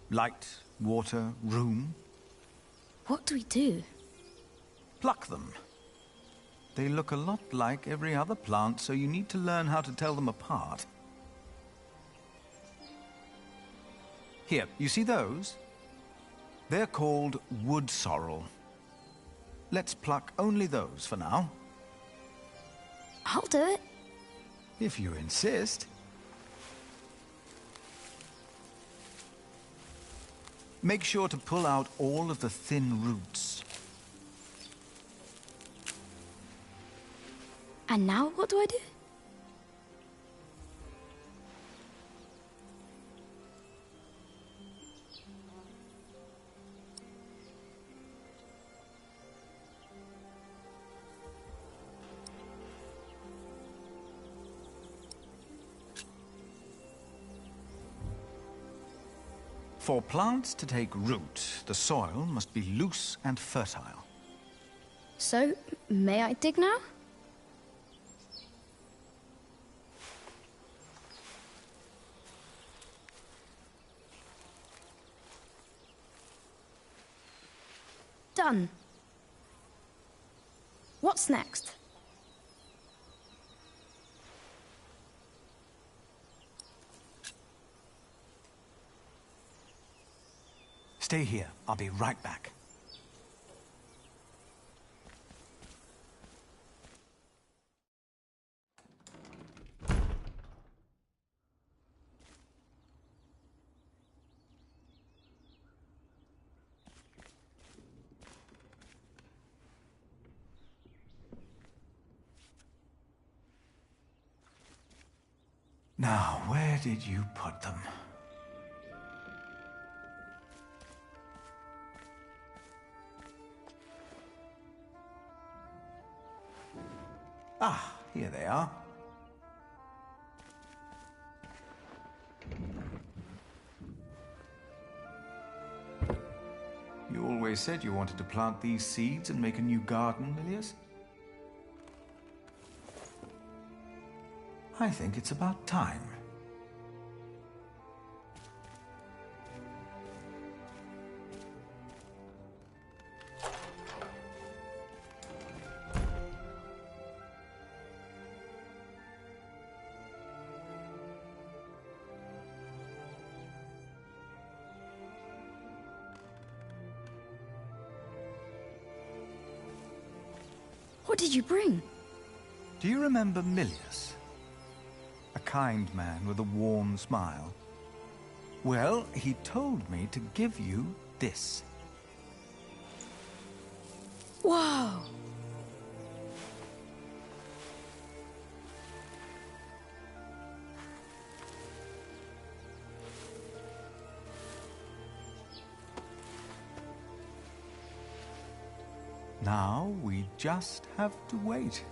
Light, water, room. What do we do? Pluck them. They look a lot like every other plant, so you need to learn how to tell them apart. Here, you see those? They're called wood sorrel. Let's pluck only those for now. I'll do it. If you insist. Make sure to pull out all of the thin roots. And now what do I do? For plants to take root, the soil must be loose and fertile. So, may I dig now? Done. What's next? Stay here. I'll be right back. Now, where did you put them? Ah, here they are. You always said you wanted to plant these seeds and make a new garden, Milius. I think it's about time. What did you bring? Do you remember Milius? A kind man with a warm smile. Well, he told me to give you this. Wow! Now we just have to wait.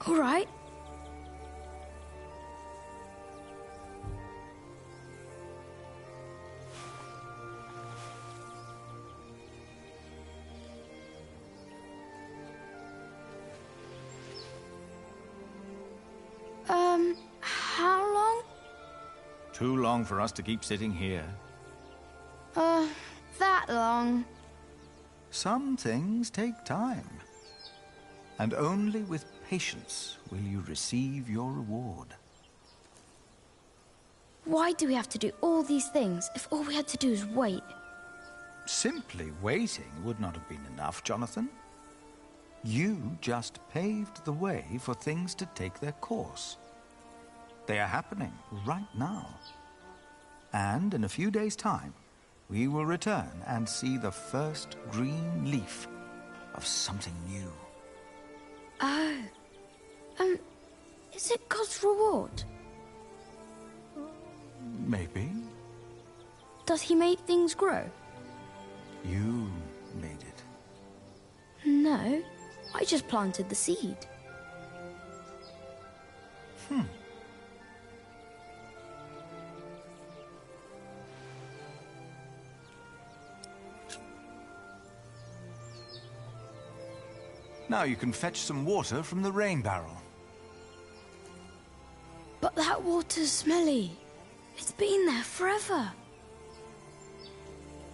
All right. How long? Too long for us to keep sitting here. That long. Some things take time. And only with patience will you receive your reward. Why do we have to do all these things if all we had to do is wait? Simply waiting would not have been enough, Jonathan. You just paved the way for things to take their course. They are happening right now. And in a few days' time, we will return and see the first green leaf of something new. Oh. Is it God's reward? Maybe. Does he make things grow? You made it. No. I just planted the seed. Now you can fetch some water from the rain barrel. But that water's smelly. It's been there forever.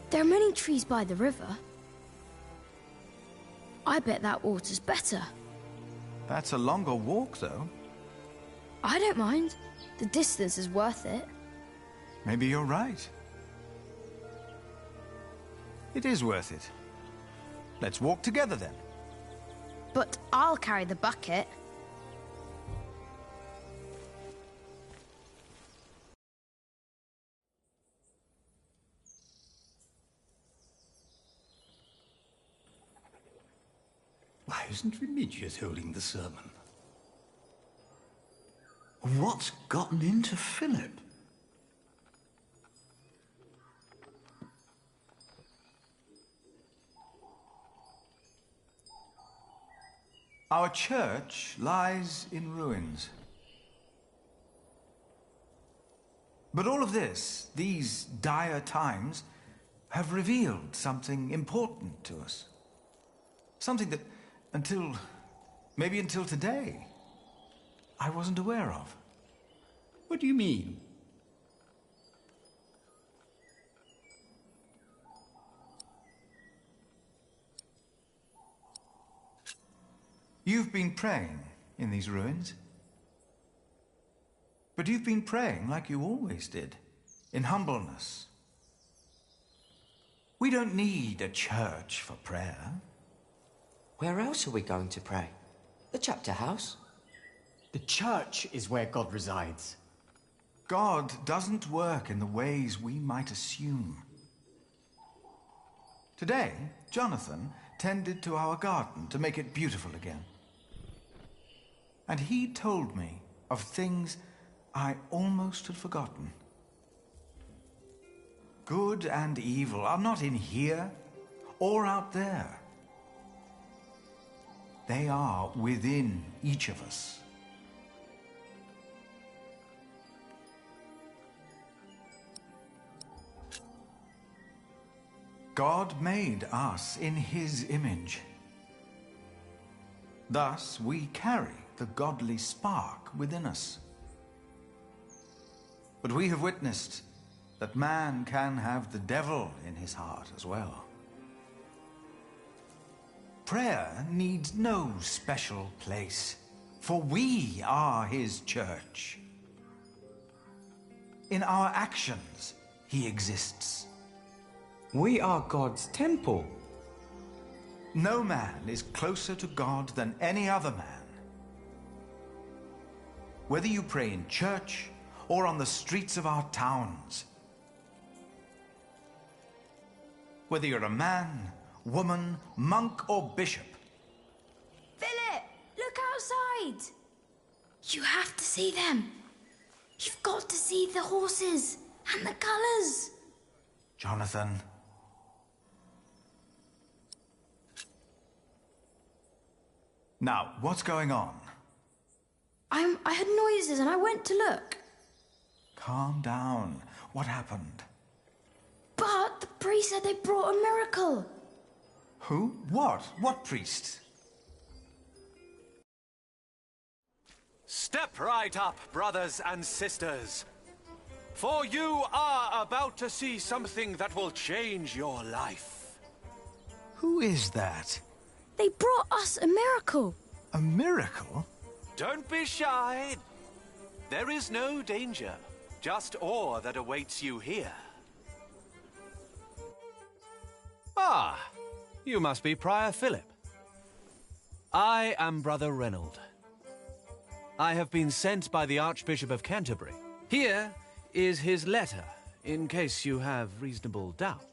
There are many trees by the river. I bet that water's better. That's a longer walk, though. I don't mind. The distance is worth it. Maybe you're right. It is worth it. Let's walk together, then. But I'll carry the bucket. Why isn't Remigius holding the sermon? What's gotten into Philip? Our church lies in ruins. But all of this, these dire times, have revealed something important to us. Something that, maybe until today, I wasn't aware of. What do you mean? You've been praying in these ruins. But you've been praying like you always did, in humbleness. We don't need a church for prayer. Where else are we going to pray? The chapter house? The church is where God resides. God doesn't work in the ways we might assume. Today, Jonathan tended to our garden to make it beautiful again. And he told me of things I almost had forgotten. Good and evil are not in here or out there. They are within each of us. God made us in his image. Thus, we carry the godly spark within us. But we have witnessed that man can have the devil in his heart as well. Prayer needs no special place, for we are his church. In our actions, he exists. We are God's temple. No man is closer to God than any other man. Whether you pray in church or on the streets of our towns, whether you're a man, woman, monk, or bishop. Philip, look outside. You have to see them. You've got to see the horses and the colours. Jonathan. Now, what's going on? I heard noises and I went to look. Calm down. What happened? But the priest said they brought a miracle. Who? What? What priest? Step right up, brothers and sisters. For you are about to see something that will change your life. Who is that? They brought us a miracle. A miracle? Don't be shy. There is no danger, just awe that awaits you here. Ah, you must be Prior Philip. I am Brother Reynold. I have been sent by the Archbishop of Canterbury. Here is his letter, in case you have reasonable doubts.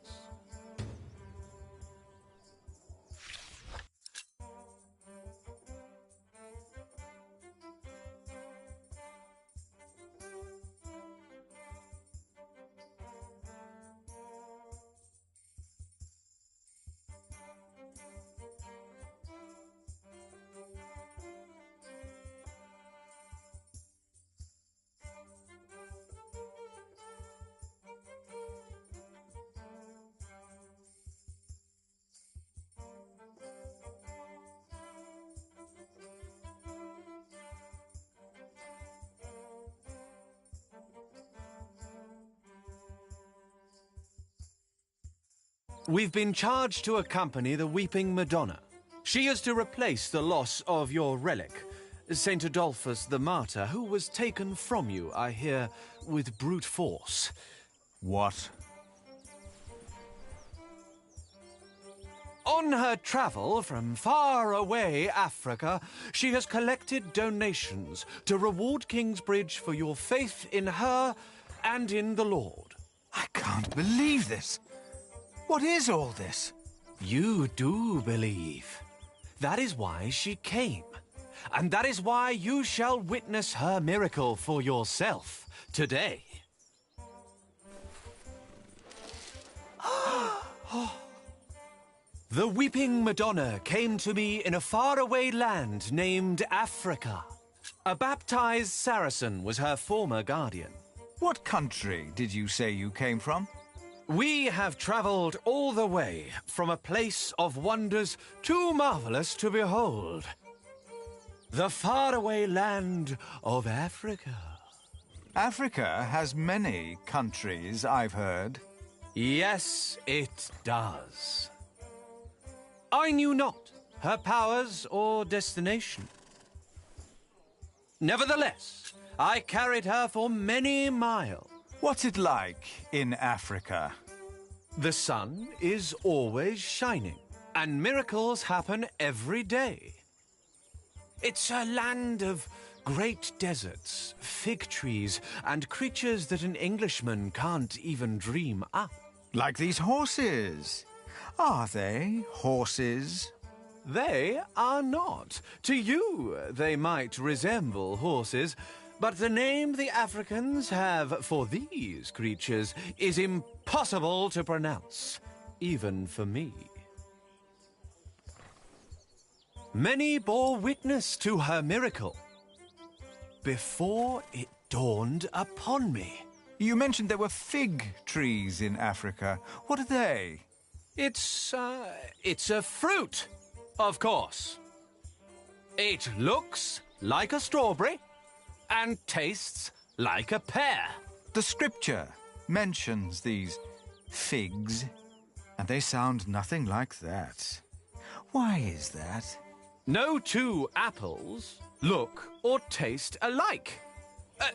We've been charged to accompany the Weeping Madonna. She is to replace the loss of your relic, Saint Adolphus the Martyr, who was taken from you, I hear, with brute force. What? On her travel from far away Africa, she has collected donations to reward Kingsbridge for your faith in her and in the Lord. I can't believe this. What is all this? You do believe. That is why she came. And that is why you shall witness her miracle for yourself today. The Weeping Madonna came to me in a faraway land named Africa. A baptized Saracen was her former guardian. What country did you say you came from? We have traveled all the way from a place of wonders too marvelous to behold. The faraway land of Africa. Africa has many countries, I've heard. Yes, it does. I knew not her powers or destination. Nevertheless, I carried her for many miles. What's it like in Africa? The sun is always shining, and miracles happen every day. It's a land of great deserts, fig trees, and creatures that an Englishman can't even dream up. Like these horses. Are they horses? They are not. To you, they might resemble horses, but the name the Africans have for these creatures is impossible to pronounce, even for me. Many bore witness to her miracle before it dawned upon me. You mentioned there were fig trees in Africa. What are they? It's a fruit, of course. It looks like a strawberry and tastes like a pear. The scripture mentions these figs, and they sound nothing like that. Why is that? No two apples look or taste alike.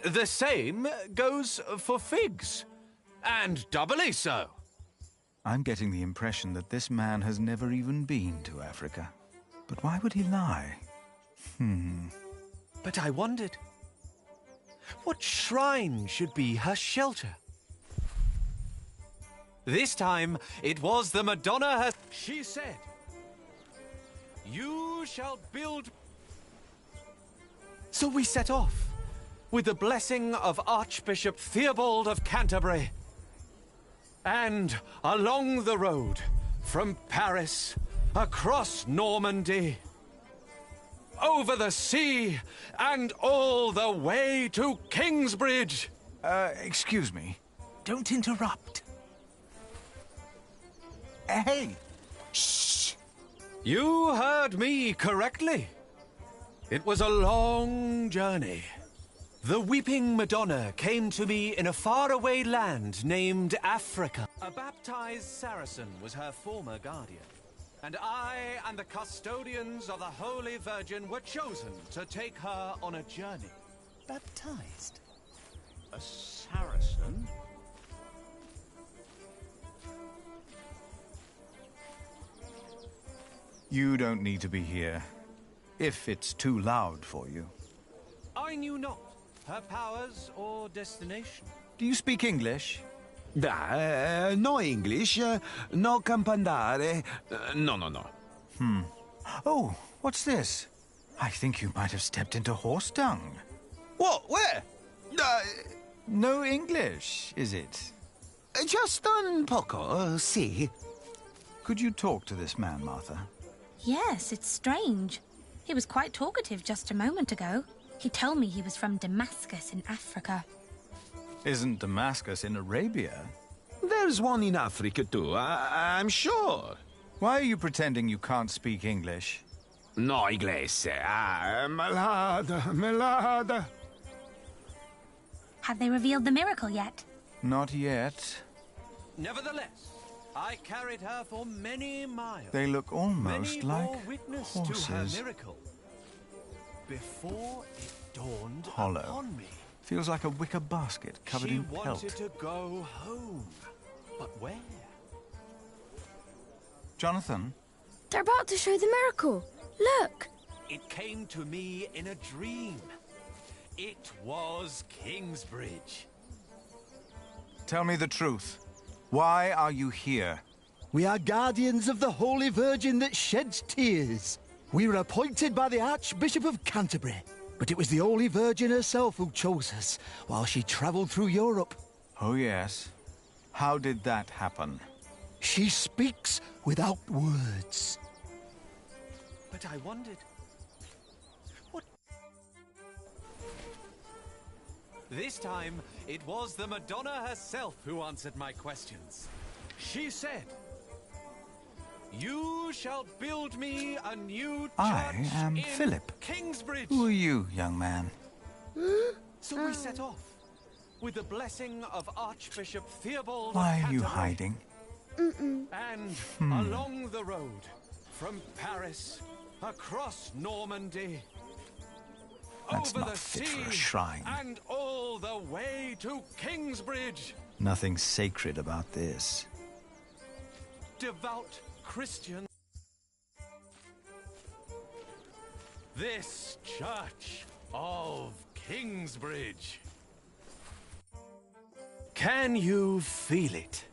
The same goes for figs, and doubly so. I'm getting the impression that this man has never even been to Africa. But why would he lie? But I wondered, what shrine should be her shelter? This time, it was the Madonna her... She said, "You shall build..." So we set off, with the blessing of Archbishop Theobald of Canterbury. And along the road, from Paris, across Normandy, over the sea, and all the way to Kingsbridge. Excuse me. Don't interrupt. Hey! Shh! You heard me correctly. It was a long journey. The Weeping Madonna came to me in a faraway land named Africa. A baptized Saracen was her former guardian. And I and the custodians of the Holy Virgin were chosen to take her on a journey. Baptized? A Saracen? You don't need to be here, if it's too loud for you. I knew not her powers or destination. Do you speak English? No English, no campandare, no. Oh, what's this? I think you might have stepped into horse dung. What? Where? No English, is it? Just un poco, si. Could you talk to this man, Martha? Yes, it's strange. He was quite talkative just a moment ago. He told me he was from Damascus in Africa. Isn't Damascus in Arabia? There's one in Africa too, I'm sure. Why are you pretending you can't speak English? No inglese, malada. Have they revealed the miracle yet? Not yet. Nevertheless, I carried her for many miles. They look almost like witness horses. to her miracle. Before it dawned Hollow. upon me. Feels like a wicker basket covered in pelt. She wanted to go home. But where? Jonathan? They're about to show the miracle. Look! It came to me in a dream. It was Kingsbridge. Tell me the truth. Why are you here? We are guardians of the Holy Virgin that sheds tears. We were appointed by the Archbishop of Canterbury, but it was the Holy Virgin herself who chose us while she travelled through Europe. Oh, yes. How did that happen? She speaks without words. But I wondered, what... This time, it was the Madonna herself who answered my questions. She said, "You shall build me a new church I am in Philip. Kingsbridge." Who are you, young man? So we set off, with the blessing of Archbishop Theobald Why of are you Canterbury. hiding? And along the road, from Paris, across Normandy, That's over not the fit sea, for a shrine. and all the way to Kingsbridge. Nothing sacred about this. Devout Christian. This church of Kingsbridge. Can you feel it?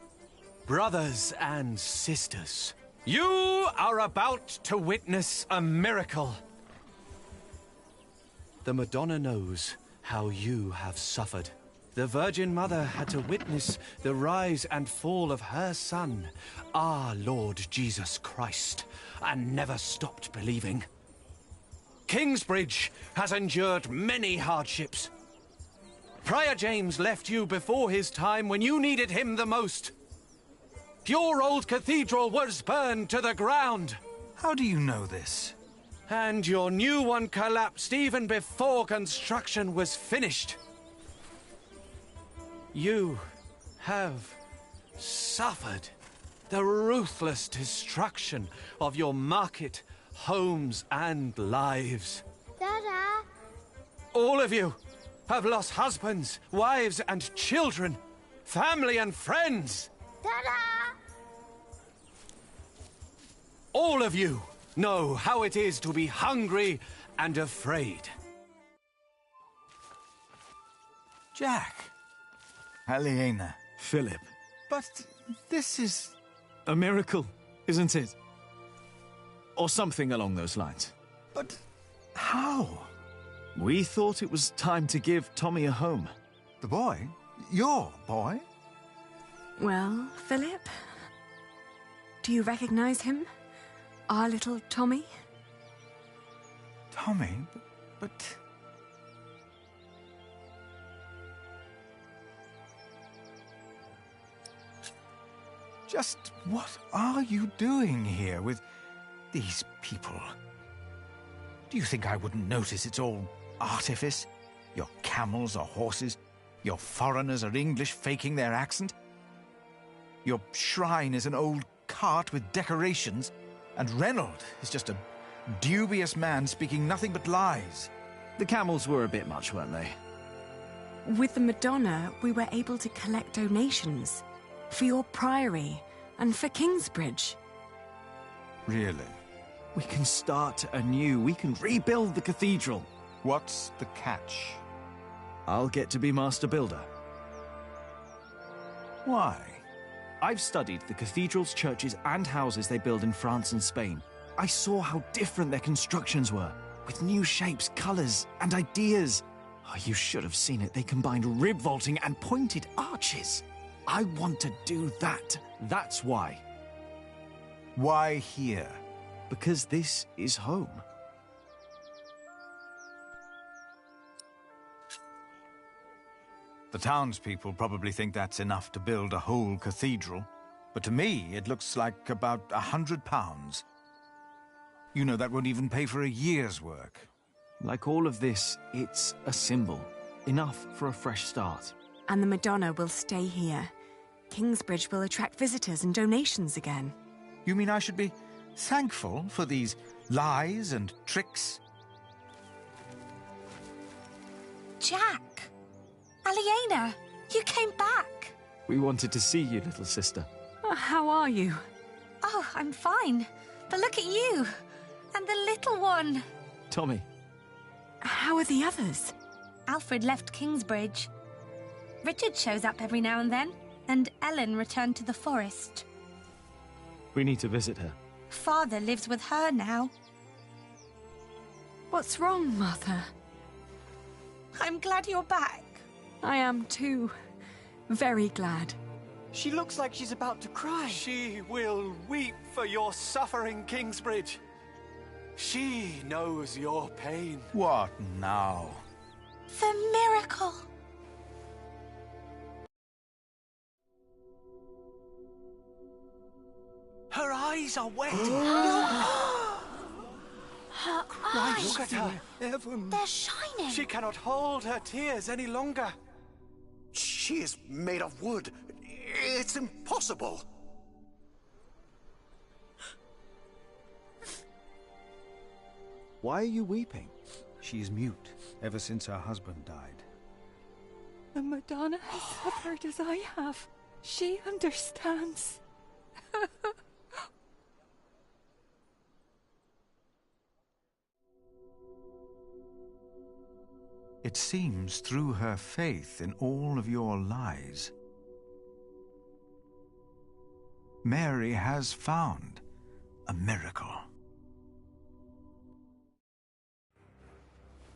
Brothers and sisters, you are about to witness a miracle. The Madonna knows how you have suffered. The Virgin Mother had to witness the rise and fall of her Son, our Lord Jesus Christ, and never stopped believing. Kingsbridge has endured many hardships. Prior James left you before his time when you needed him the most. Your old cathedral was burned to the ground. How do you know this? And your new one collapsed even before construction was finished. You have suffered the ruthless destruction of your market, homes, and lives. Dada! All of you have lost husbands, wives, and children, family and friends. Dada! all of you know how it is to be hungry and afraid. Jack. Aliena. Philip. But this is... a miracle, isn't it? Or something along those lines. But how? We thought it was time to give Tommy a home. The boy? Your boy? Well, Philip? Do you recognize him? Our little Tommy? Tommy? But... Just what are you doing here with these people? Do you think I wouldn't notice it's all artifice? Your camels are horses, your foreigners are English faking their accent. Your shrine is an old cart with decorations, and Reynold is just a dubious man speaking nothing but lies. The camels were a bit much, weren't they? With the Madonna, we were able to collect donations for your priory and for Kingsbridge. Really? We can start anew. We can rebuild the cathedral. What's the catch? I'll get to be Master Builder. Why? I've studied the cathedrals, churches, and houses they build in France and Spain. I saw how different their constructions were, with new shapes, colors, and ideas. Oh, you should have seen it. They combined rib vaulting and pointed arches. I want to do that. That's why. Why here? Because this is home. The townspeople probably think that's enough to build a whole cathedral, but to me it looks like about £100. You know that won't even pay for a year's work. Like all of this, it's a symbol. Enough for a fresh start. And the Madonna will stay here. Kingsbridge will attract visitors and donations again. You mean I should be thankful for these lies and tricks? Jack! Aliena! You came back! We wanted to see you, little sister. How are you? Oh, I'm fine. But look at you! And the little one! Tommy. How are the others? Alfred left Kingsbridge. Richard shows up every now and then, and Ellen returned to the forest. We need to visit her. Father lives with her now. What's wrong, Mother? I'm glad you're back. I am too. Very glad. She looks like she's about to cry. She will weep for your suffering, Kingsbridge. She knows your pain. What now? The miracle. Her eyes are wet. Her eyes. Look at her. Heaven. They're shining. She cannot hold her tears any longer. She is made of wood. It's impossible. Why are you weeping? She's mute ever since her husband died. The Madonna has suffered as I have. She understands. It seems through her faith in all of your lies, Mary has found a miracle.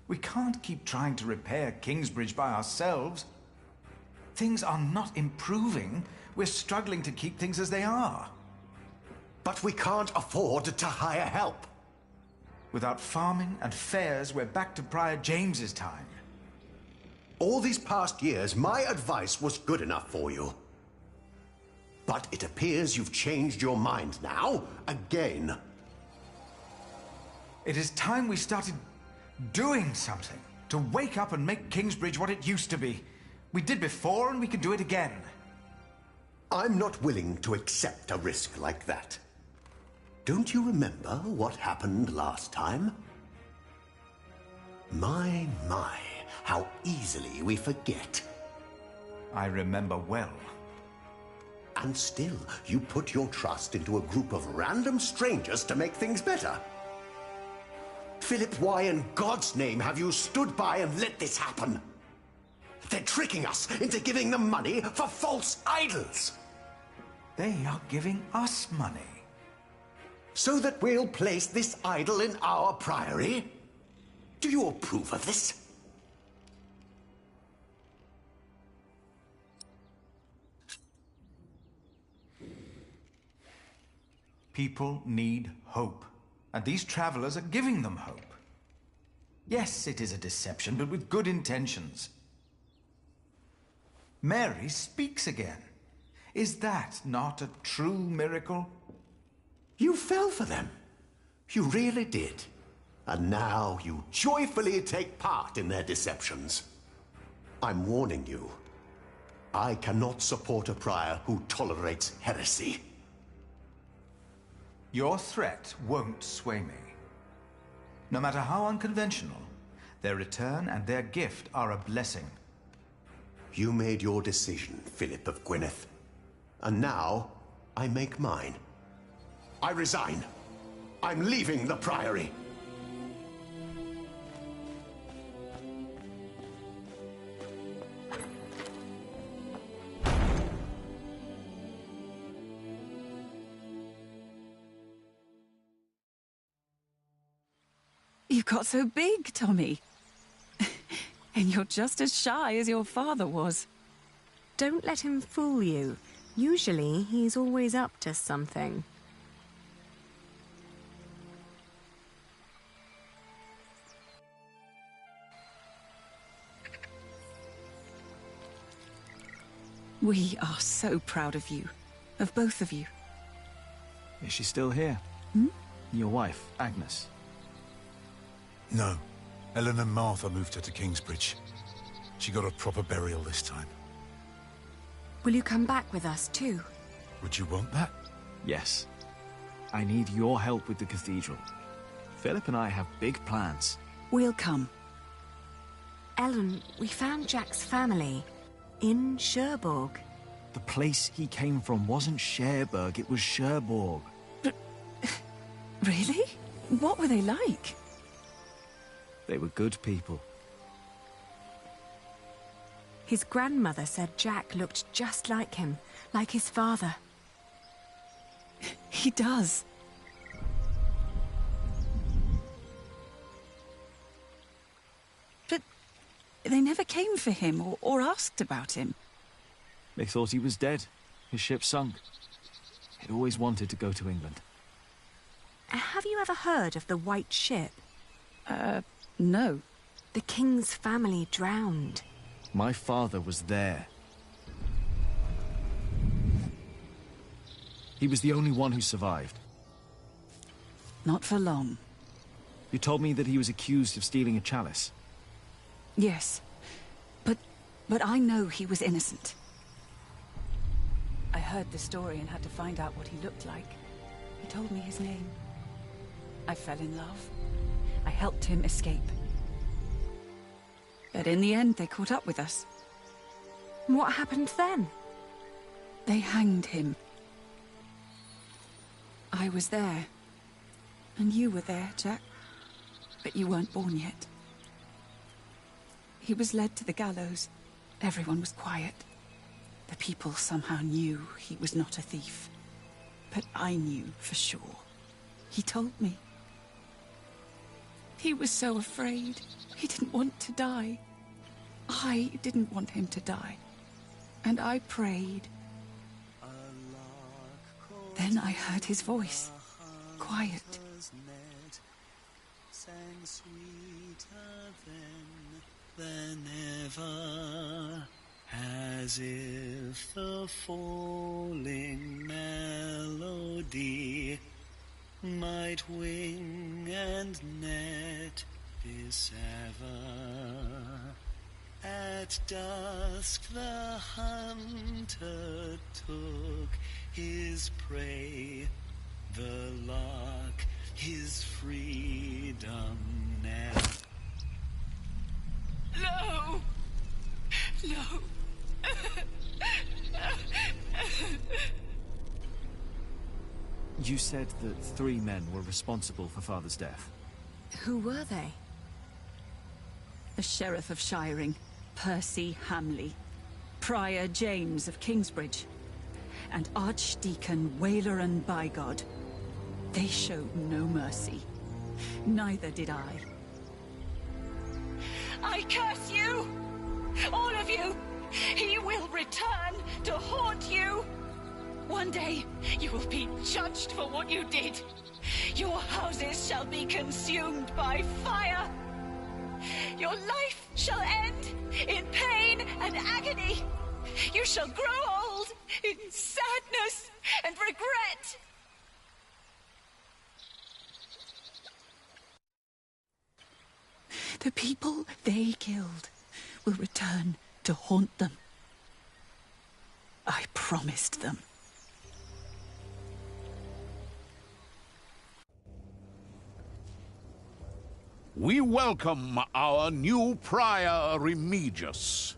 We can't keep trying to repair Kingsbridge by ourselves. Things are not improving. We're struggling to keep things as they are. But we can't afford to hire help. Without farming and fairs, we're back to Prior James's time. All these past years, my advice was good enough for you. But it appears you've changed your mind now, again. It is time we started doing something to wake up and make Kingsbridge what it used to be. We did before, and we can do it again. I'm not willing to accept a risk like that. Don't you remember what happened last time? My, how easily we forget. I remember well. And still, you put your trust into a group of random strangers to make things better. Philip, why in God's name have you stood by and let this happen? They're tricking us into giving them money for false idols. They are giving us money. So that we'll place this idol in our priory? Do you approve of this? People need hope, and these travelers are giving them hope. Yes, it is a deception, but with good intentions. Mary speaks again. Is that not a true miracle? You fell for them. You really did. And now you joyfully take part in their deceptions. I'm warning you. I cannot support a prior who tolerates heresy. Your threat won't sway me. No matter how unconventional, their return and their gift are a blessing. You made your decision, Philip of Gwynedd. And now, I make mine. I resign. I'm leaving the Priory. You got so big, Tommy. And you're just as shy as your father was. Don't let him fool you. Usually, he's always up to something. We are so proud of you. Of both of you. Is she still here? Hmm? Your wife, Agnes? No. Ellen and Martha moved her to Kingsbridge. She got a proper burial this time. Will you come back with us, too? Would you want that? Yes. I need your help with the cathedral. Philip and I have big plans. We'll come. Ellen, we found Jack's family. In Cherbourg. The place he came from wasn't Cherbourg, it was Cherbourg. Really? What were they like? They were good people. His grandmother said Jack looked just like him, like his father. He does. But they never came for him or asked about him. They thought he was dead. His ship sunk. He'd always wanted to go to England. Have you ever heard of the White Ship? No. The king's family drowned. My father was there. He was the only one who survived. Not for long. You told me that he was accused of stealing a chalice. Yes. But I know he was innocent. I heard the story and had to find out what he looked like. He told me his name. I fell in love. I helped him escape. But in the end, they caught up with us. What happened then? They hanged him. I was there. And you were there, Jack. But you weren't born yet. He was led to the gallows. Everyone was quiet. The people somehow knew he was not a thief. But I knew for sure. He told me. He was so afraid. He didn't want to die. I didn't want him to die. And I prayed. Then I heard his voice. Quiet. Sang sweeter than ever, as if the falling melody might wing and net dissever. At dusk the hunter took his prey, the lark his freedom net. No! No! You said that 3 men were responsible for Father's death. Who were they? The Sheriff of Shiring, Percy Hamley, Prior James of Kingsbridge, and Archdeacon Waileran Bygod. They showed no mercy. Neither did I. I curse you! All of you! He will return to haunt you! One day, you will be judged for what you did. Your houses shall be consumed by fire. Your life shall end in pain and agony. You shall grow old in sadness and regret. The people they killed will return to haunt them. I promised them. We welcome our new Prior Remigius.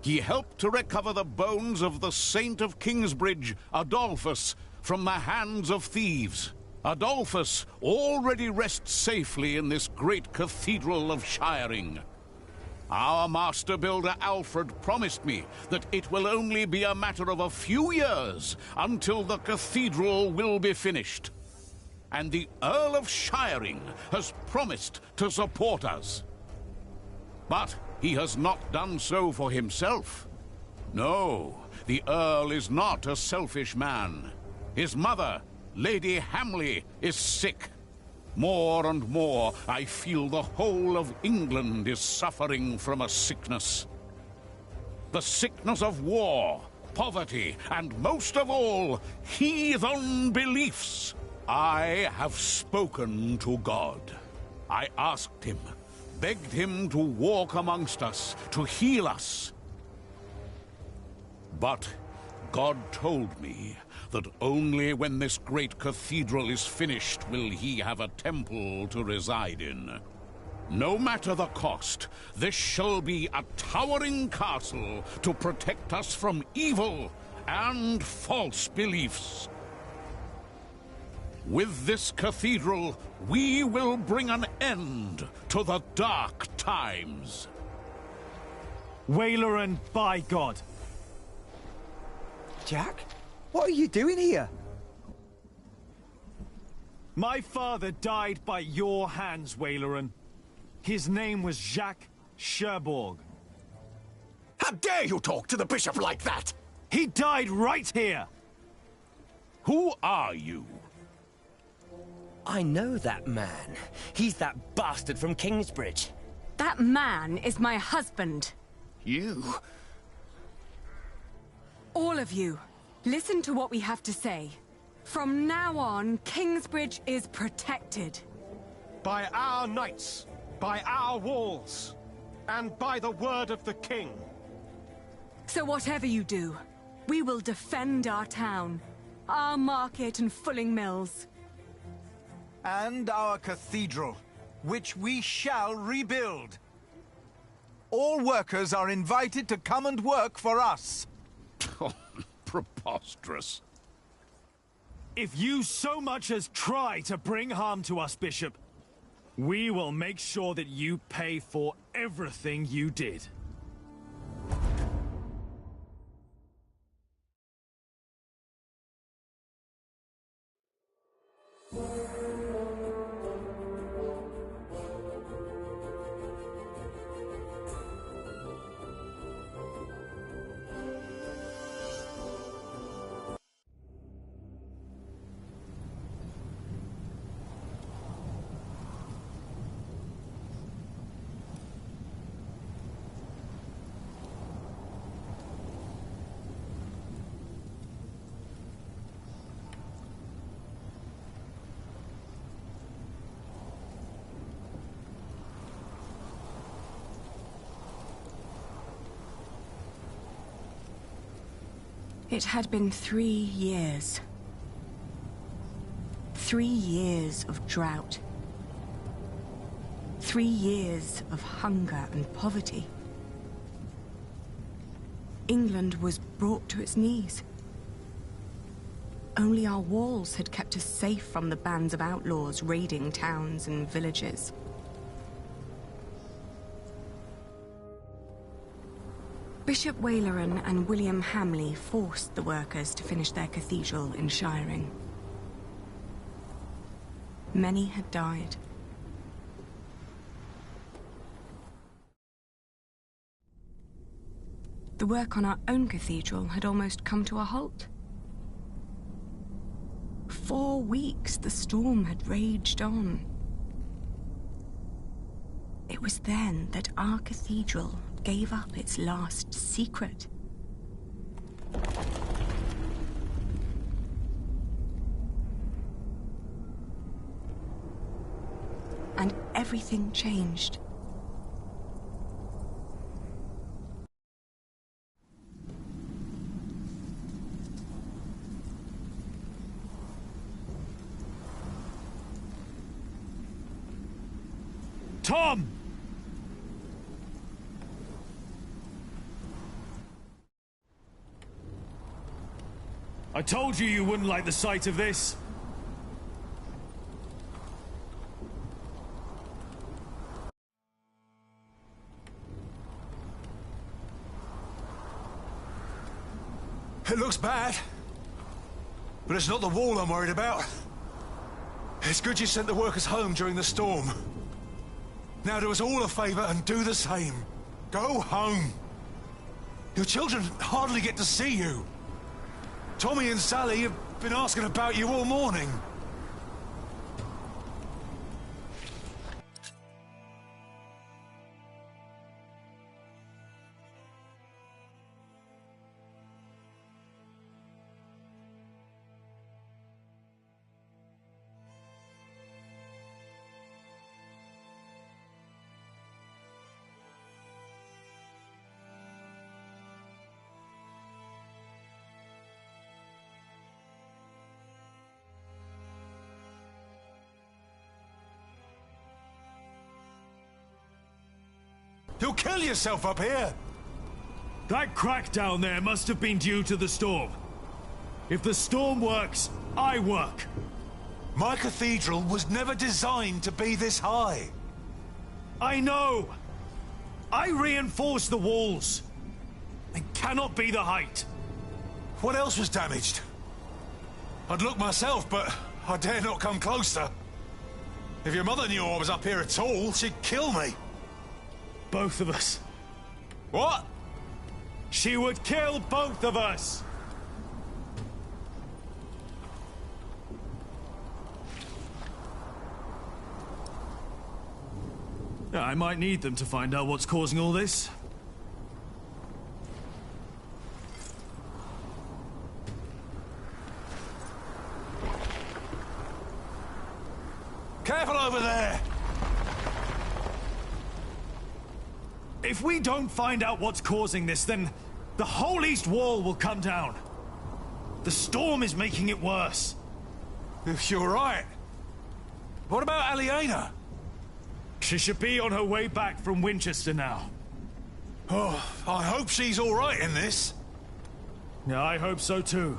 He helped to recover the bones of the Saint of Kingsbridge, Adolphus, from the hands of thieves. Adolphus already rests safely in this great cathedral of Shiring. Our master builder Alfred promised me that it will only be a matter of a few years until the cathedral will be finished. And the Earl of Shiring has promised to support us. But he has not done so for himself. No, the Earl is not a selfish man. His mother, Lady Hamley, is sick. More and more, I feel the whole of England is suffering from a sickness. The sickness of war, poverty, and most of all, heathen beliefs. I have spoken to God. I asked him, begged him to walk amongst us, to heal us. But God told me that only when this great cathedral is finished will he have a temple to reside in. No matter the cost, this shall be a towering castle to protect us from evil and false beliefs. With this cathedral, we will bring an end to the dark times. Waileran Bygod. Jack? What are you doing here? My father died by your hands, Waileran. His name was Jacques Cherbourg. How dare you talk to the bishop like that? He died right here! Who are you? I know that man. He's that bastard from Kingsbridge. That man is my husband. You? All of you, listen to what we have to say. From now on, Kingsbridge is protected. By our knights, by our walls, and by the word of the king. So whatever you do, we will defend our town, our market and fulling mills. And our cathedral, which we shall rebuild. All workers are invited to come and work for us. Preposterous. If you so much as try to bring harm to us, Bishop, we will make sure that you pay for everything you did. It had been 3 years. 3 years of drought. 3 years of hunger and poverty. England was brought to its knees. Only our walls had kept us safe from the bands of outlaws raiding towns and villages. Bishop Waleran and William Hamley forced the workers to finish their cathedral in Shiring. Many had died. The work on our own cathedral had almost come to a halt. 4 weeks the storm had raged on. It was then that our cathedral gave up its last secret. And everything changed. Tom! I told you you wouldn't like the sight of this. It looks bad. But it's not the wall I'm worried about. It's good you sent the workers home during the storm. Now do us all a favor and do the same. Go home. Your children hardly get to see you. Tommy and Sally have been asking about you all morning. You'll kill yourself up here! That crack down there must have been due to the storm. If the storm works, I work. My cathedral was never designed to be this high. I know! I reinforced the walls. It cannot be the height. What else was damaged? I'd look myself, but I dare not come closer. If your mother knew I was up here at all, she'd kill me. Both of us. What? She would kill both of us! I might need them to find out what's causing all this. Careful over there! If we don't find out what's causing this, then the whole east wall will come down. The storm is making it worse. If you're right. What about Aliena? She should be on her way back from Winchester now. Oh, I hope she's all right in this. Yeah, I hope so too.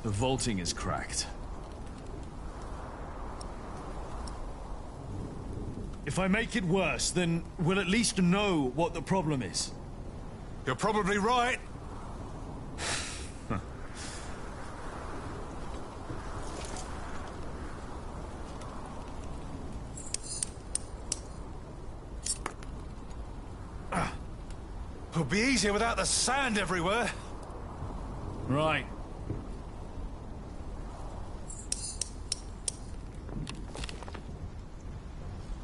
The vaulting is cracked. If I make it worse, then we'll at least know what the problem is. You're probably right. It'll be easier without the sand everywhere. Right.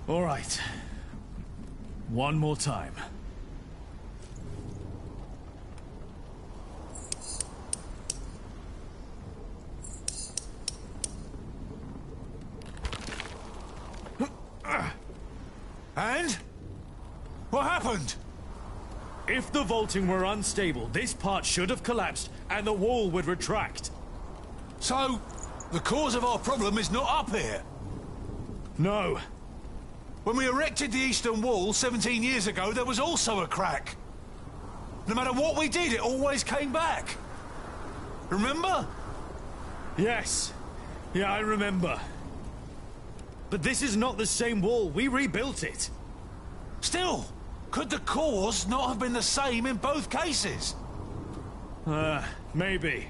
All right. One more time. And? What happened? If the vaulting were unstable, this part should have collapsed and the wall would retract. So, The cause of our problem is not up here. No. When we erected the Eastern Wall 17 years ago, there was also a crack. No matter what we did, it always came back. Remember? Yes. Yeah, I remember. But this is not the same wall. We rebuilt it. Still, could the cause not have been the same in both cases? Maybe.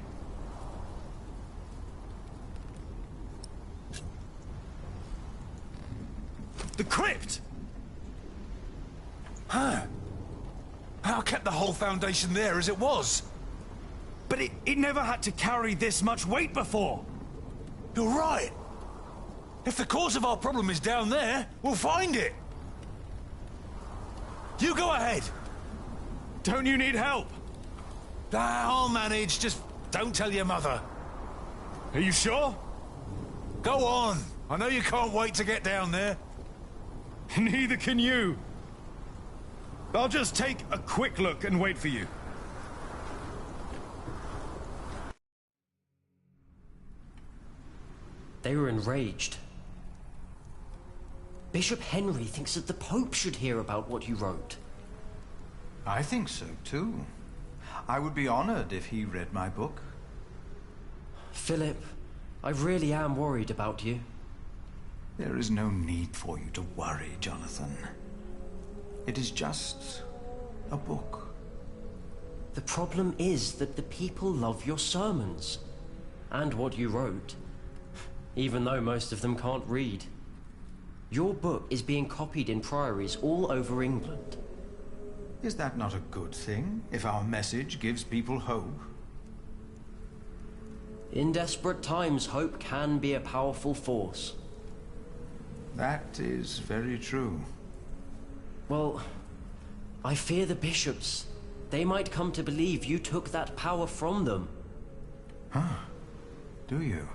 The crypt! Huh. I kept the whole foundation there as it was. But it never had to carry this much weight before. You're right. If the cause of our problem is down there, we'll find it. You go ahead. Don't you need help? I'll manage. Just don't tell your mother. Are you sure? Go on. I know you can't wait to get down there. Neither can you. I'll just take a quick look and wait for you. They were enraged. Bishop Henry thinks that the Pope should hear about what you wrote. I think so, too. I would be honored if he read my book. Philip, I really am worried about you. There is no need for you to worry, Jonathan. It is just a book. The problem is that the people love your sermons and what you wrote, even though most of them can't read. Your book is being copied in priories all over England. Is that not a good thing, if our message gives people hope? In desperate times, hope can be a powerful force. That is very true. Well, I fear the bishops. They might come to believe you took that power from them. Huh? Do you?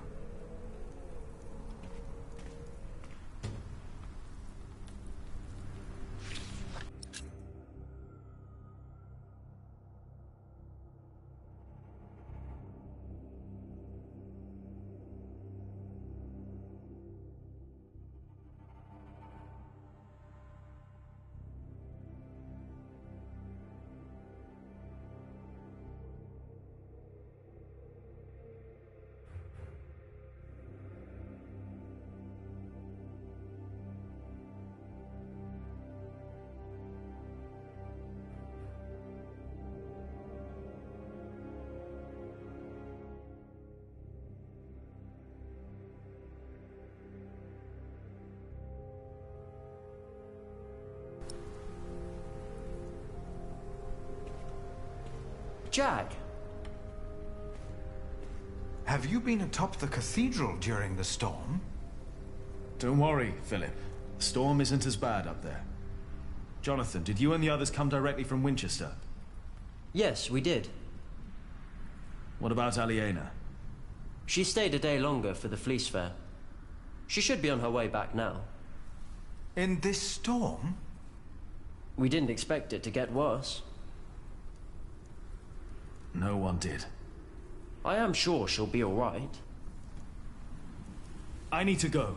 Jack! Have you been atop the cathedral during the storm? Don't worry, Philip. The storm isn't as bad up there. Jonathan, did you and the others come directly from Winchester? Yes, we did. What about Aliena? She stayed a day longer for the Fleece Fair. She should be on her way back now. In this storm? We didn't expect it to get worse. No one did. I am sure she'll be all right. I need to go.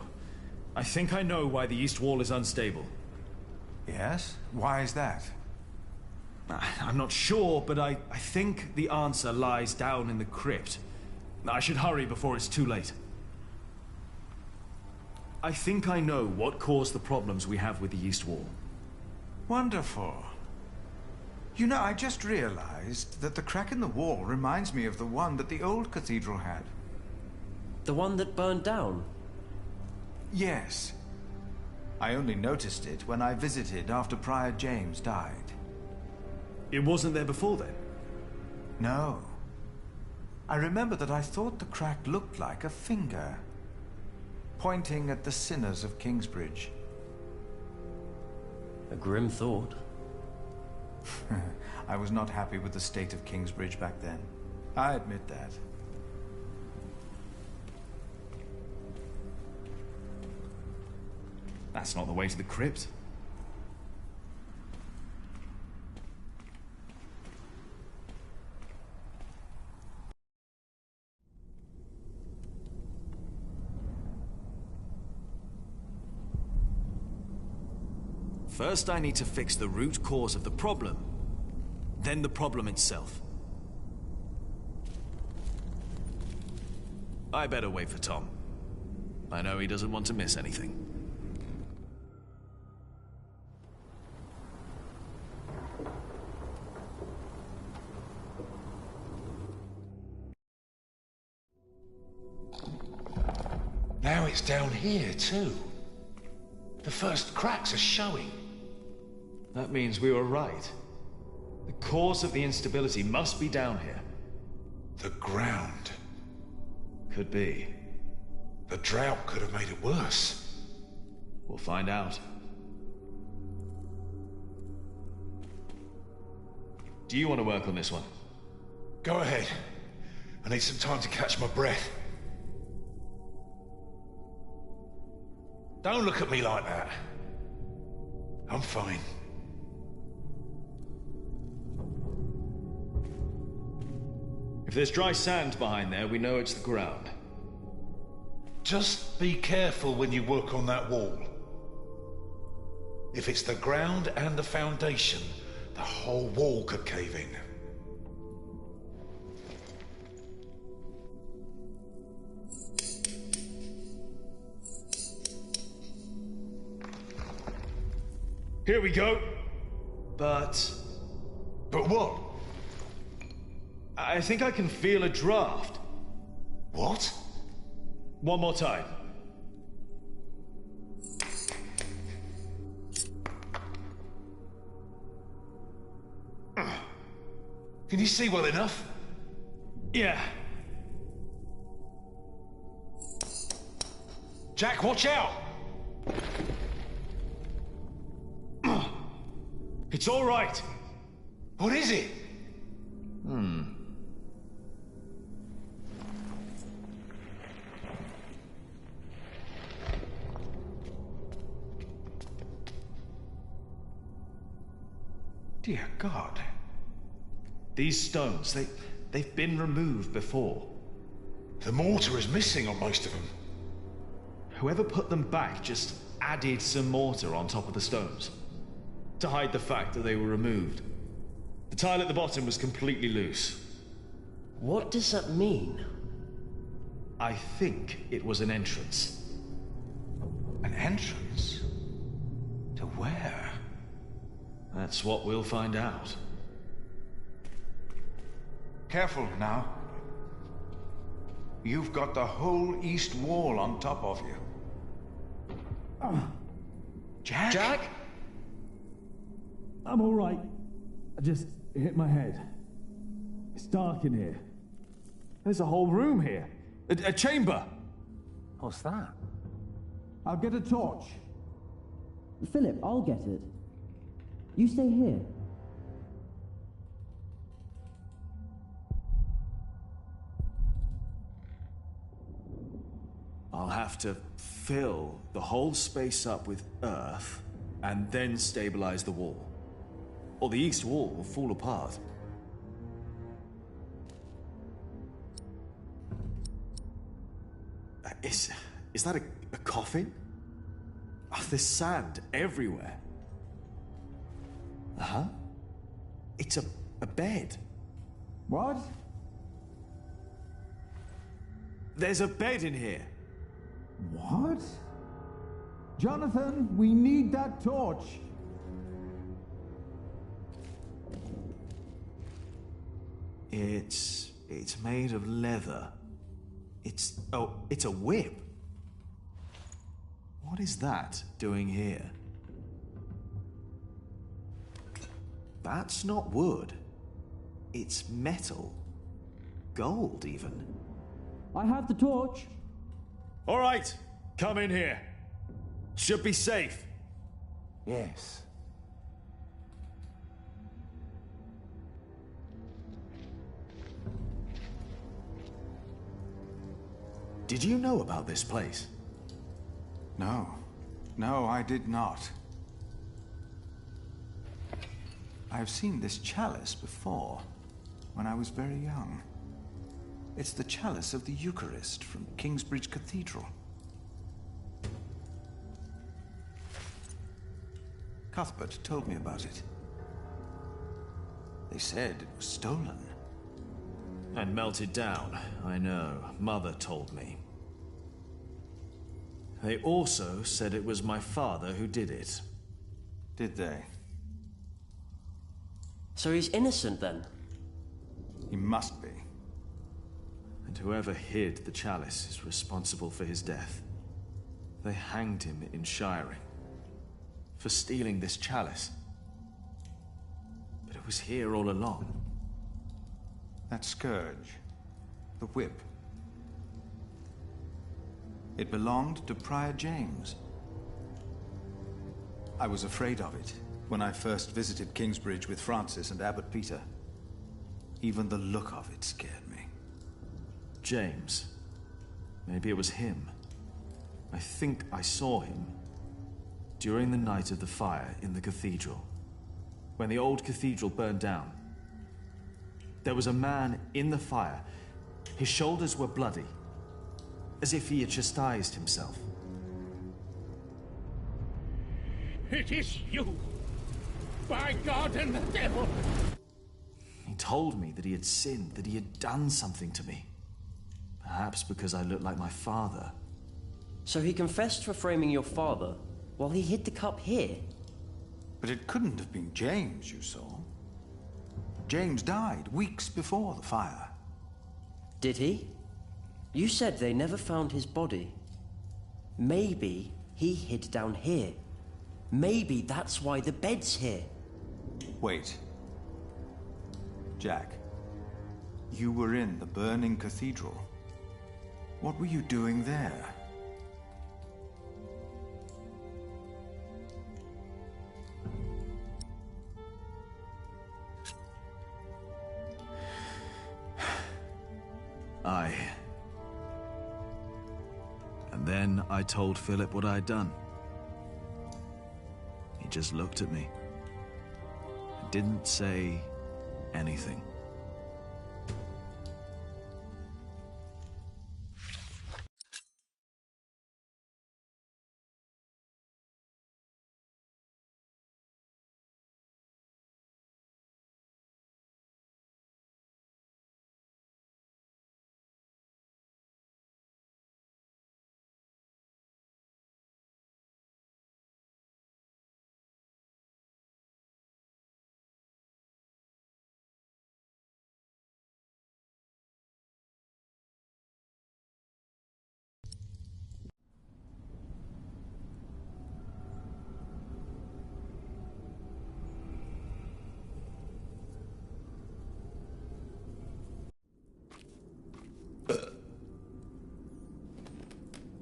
I think I know why the East Wall is unstable. Yes? Why is that? I'm not sure, but I think the answer lies down in the crypt. I should hurry before it's too late. I think I know what caused the problems we have with the East Wall. Wonderful. You know, I just realized that the crack in the wall reminds me of the one that the old cathedral had. The one that burned down? Yes. I only noticed it when I visited after Prior James died. It wasn't there before then? No. I remember that I thought the crack looked like a finger, pointing at the sinners of Kingsbridge. A grim thought. I was not happy with the state of Kingsbridge back then. I admit that. That's not the way to the crypt. First, I need to fix the root cause of the problem, then the problem itself. I better wait for Tom. I know he doesn't want to miss anything. Now it's down here, too. The first cracks are showing. That means we were right. The cause of the instability must be down here. The ground. Could be. The drought could have made it worse. We'll find out. Do you want to work on this one? Go ahead. I need some time to catch my breath. Don't look at me like that. I'm fine. If there's dry sand behind there, we know it's the ground. Just be careful when you work on that wall. If it's the ground and the foundation, the whole wall could cave in. Here we go. But what? I think I can feel a draft. What? One more time. Can you see well enough? Yeah. Jack, watch out! It's all right. What is it? Dear God. These stones, they've been removed before. The mortar is missing on most of them. Whoever put them back just added some mortar on top of the stones to hide the fact that they were removed. The tile at the bottom was completely loose. What does that mean? I think it was an entrance. An entrance? To where? That's what we'll find out. Careful now. You've got the whole east wall on top of you. Jack? Jack? I'm all right. I just hit my head. It's dark in here. There's a whole room here. A chamber. What's that? I'll get a torch. Philip, I'll get it. You stay here. I'll have to fill the whole space up with earth and then stabilize the wall. Or the east wall will fall apart. Is that a coffin? Oh, there's sand everywhere. Uh-huh. It's a bed. What? There's a bed in here. What? Jonathan, we need that torch. It's made of leather. It's a whip. What is that doing here? That's not wood. It's metal. Gold, even. I have the torch. All right, come in here. Should be safe. Yes. Did you know about this place? No. No, I did not. I've seen this chalice before, when I was very young. It's the chalice of the Eucharist from Kingsbridge Cathedral. Cuthbert told me about it. They said it was stolen. And melted down, I know. Mother told me. They also said it was my father who did it. Did they? So he's innocent then? He must be. And whoever hid the chalice is responsible for his death. They hanged him in Shiring for stealing this chalice. But it was here all along. That scourge, the whip. It belonged to Prior James. I was afraid of it when I first visited Kingsbridge with Francis and Abbot Peter. Even the look of it scared me. James. Maybe it was him. I think I saw him during the night of the fire in the cathedral. When the old cathedral burned down, there was a man in the fire. His shoulders were bloody, as if he had chastised himself. It is you! By God and the devil! He told me that he had sinned, that he had done something to me. Perhaps because I looked like my father. So he confessed for framing your father while he hid the cup here? But it couldn't have been James you saw. James died weeks before the fire. Did he? You said they never found his body. Maybe he hid down here. Maybe that's why the bed's here. Wait. Jack, you were in the burning cathedral. What were you doing there? And then I told Philip what I'd done. He just looked at me and didn't say anything.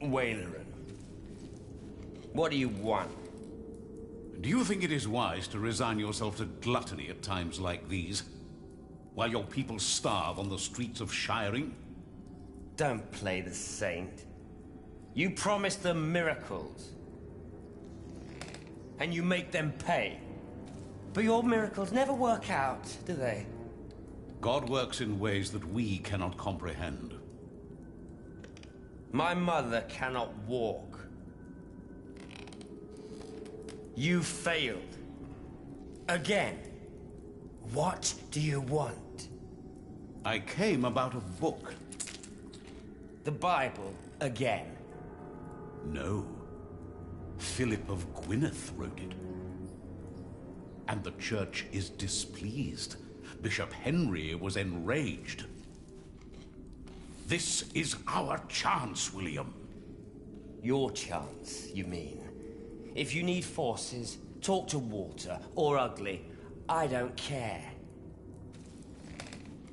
Wailerin, what do you want? Do you think it is wise to resign yourself to gluttony at times like these? While your people starve on the streets of Shiring? Don't play the saint. You promise them miracles. And you make them pay. But your miracles never work out, do they? God works in ways that we cannot comprehend. My mother cannot walk. You failed. Again. What do you want? I came about a book. The Bible again? No. Philip of Gwynedd wrote it. And the church is displeased. Bishop Henry was enraged. This is our chance, William. Your chance, you mean? If you need forces, talk to Walter or Ugly. I don't care.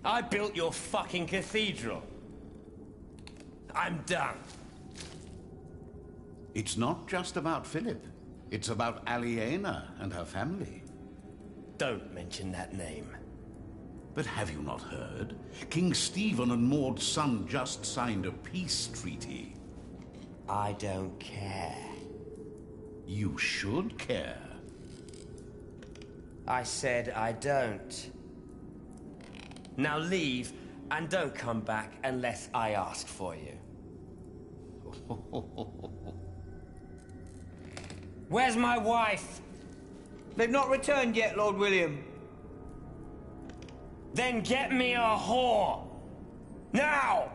I built your fucking cathedral. I'm done. It's not just about Philip. It's about Aliena and her family. Don't mention that name. But have you not heard? King Stephen and Maud's son just signed a peace treaty. I don't care. You should care. I said I don't. Now leave, and don't come back unless I ask for you. Where's my wife? They've not returned yet, Lord William. Then get me a whore! Now!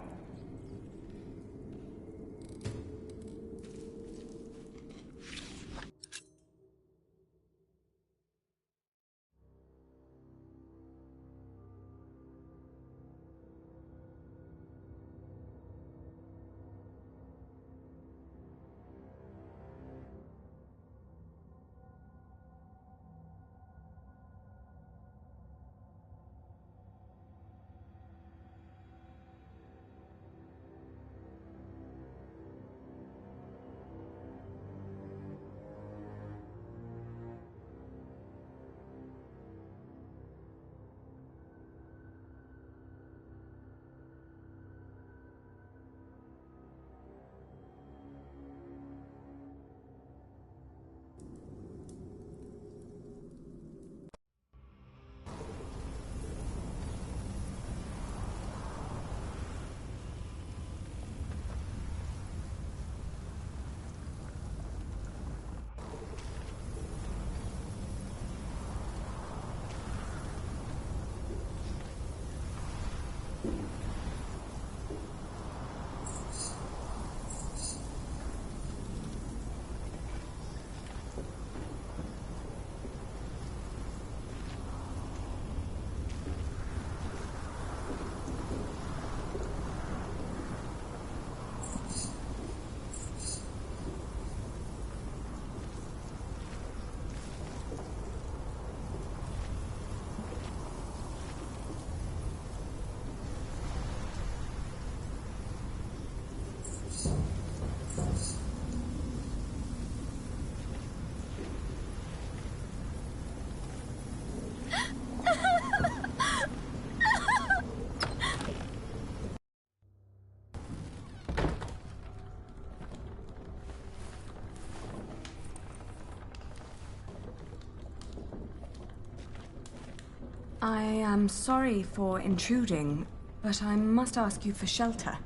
I am sorry for intruding, but I must ask you for shelter.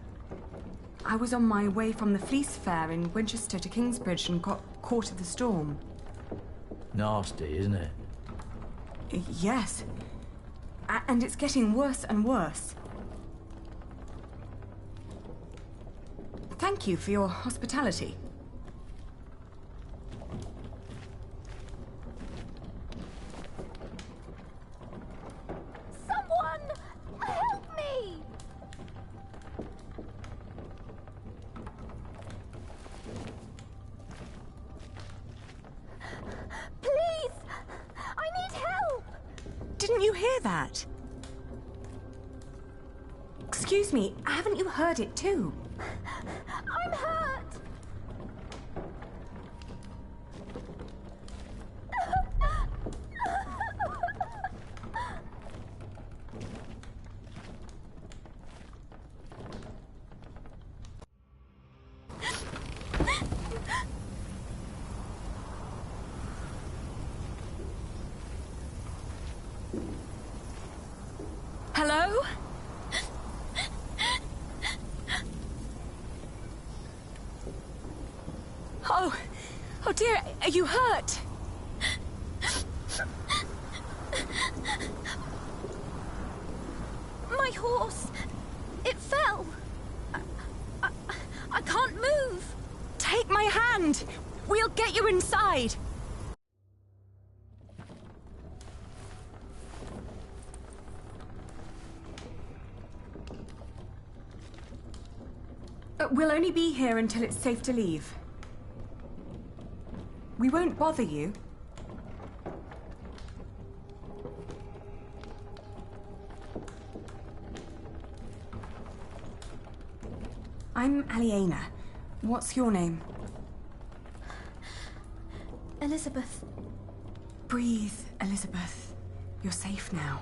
I was on my way from the Fleece Fair in Winchester to Kingsbridge and got caught in the storm. Nasty, isn't it? Yes. And it's getting worse and worse. Thank you for your hospitality. Didn't you hear that? Excuse me, haven't you heard it too? I'm hurt! Hello? Oh dear, are you hurt? My horse, it fell. I can't move. Take my hand. We'll get you inside. We'll only be here until it's safe to leave. We won't bother you. I'm Aliena. What's your name? Elizabeth. Breathe, Elizabeth. You're safe now.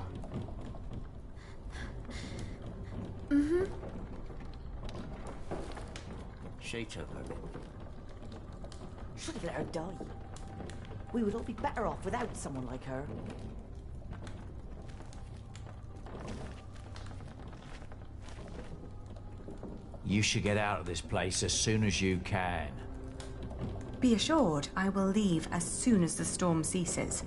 Mm-hmm. She took her. Should have let her die. We would all be better off without someone like her. You should get out of this place as soon as you can. Be assured, I will leave as soon as the storm ceases.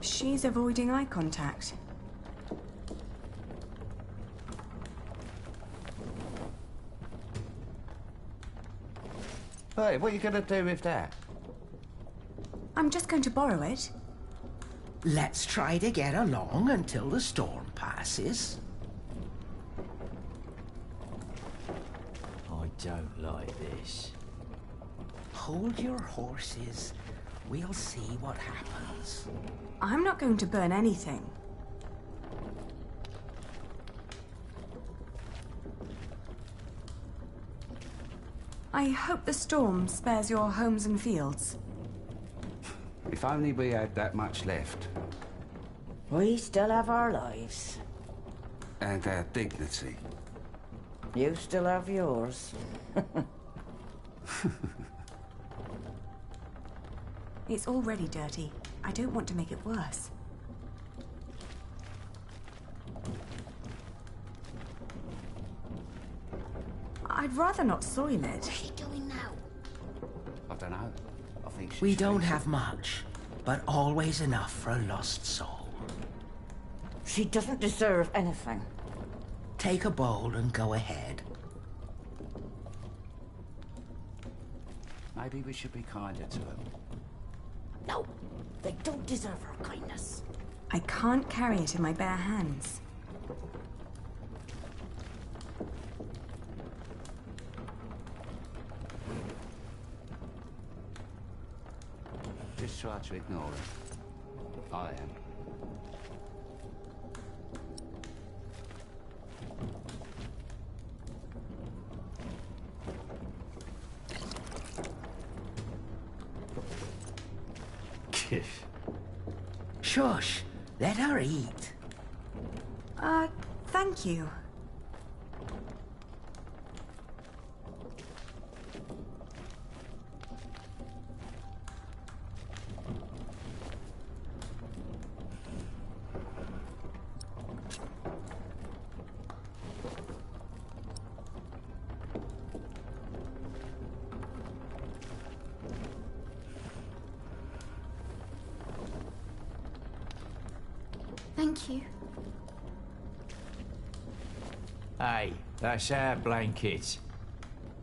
She's avoiding eye contact. Hey, what are you going to do with that? I'm just going to borrow it. Let's try to get along until the storm passes. I don't like this. Hold your horses. We'll see what happens. I'm not going to burn anything. I hope the storm spares your homes and fields. If only we had that much left. We still have our lives. And our dignity. You still have yours. It's already dirty. I don't want to make it worse. I'd rather not soil it. What's she doing now? I don't know. I think she's We don't have much, but always enough for a lost soul. She doesn't deserve anything. Take a bowl and go ahead. Maybe we should be kinder to them. No, they don't deserve our kindness. I can't carry it in my bare hands. Just try to ignore it. I am. Shush, let her eat. Thank you. Thank you. Hey, that's our blanket.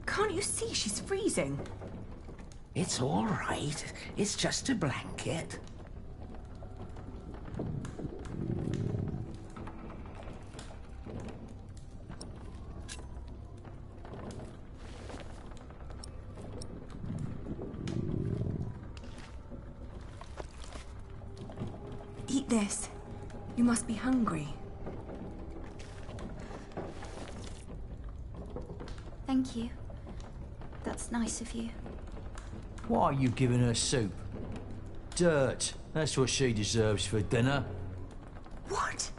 Can't you see she's freezing? It's all right. It's just a blanket. Eat this. You must be hungry. Thank you. That's nice of you. Why are you giving her soup? Dirt. That's what she deserves for dinner. What?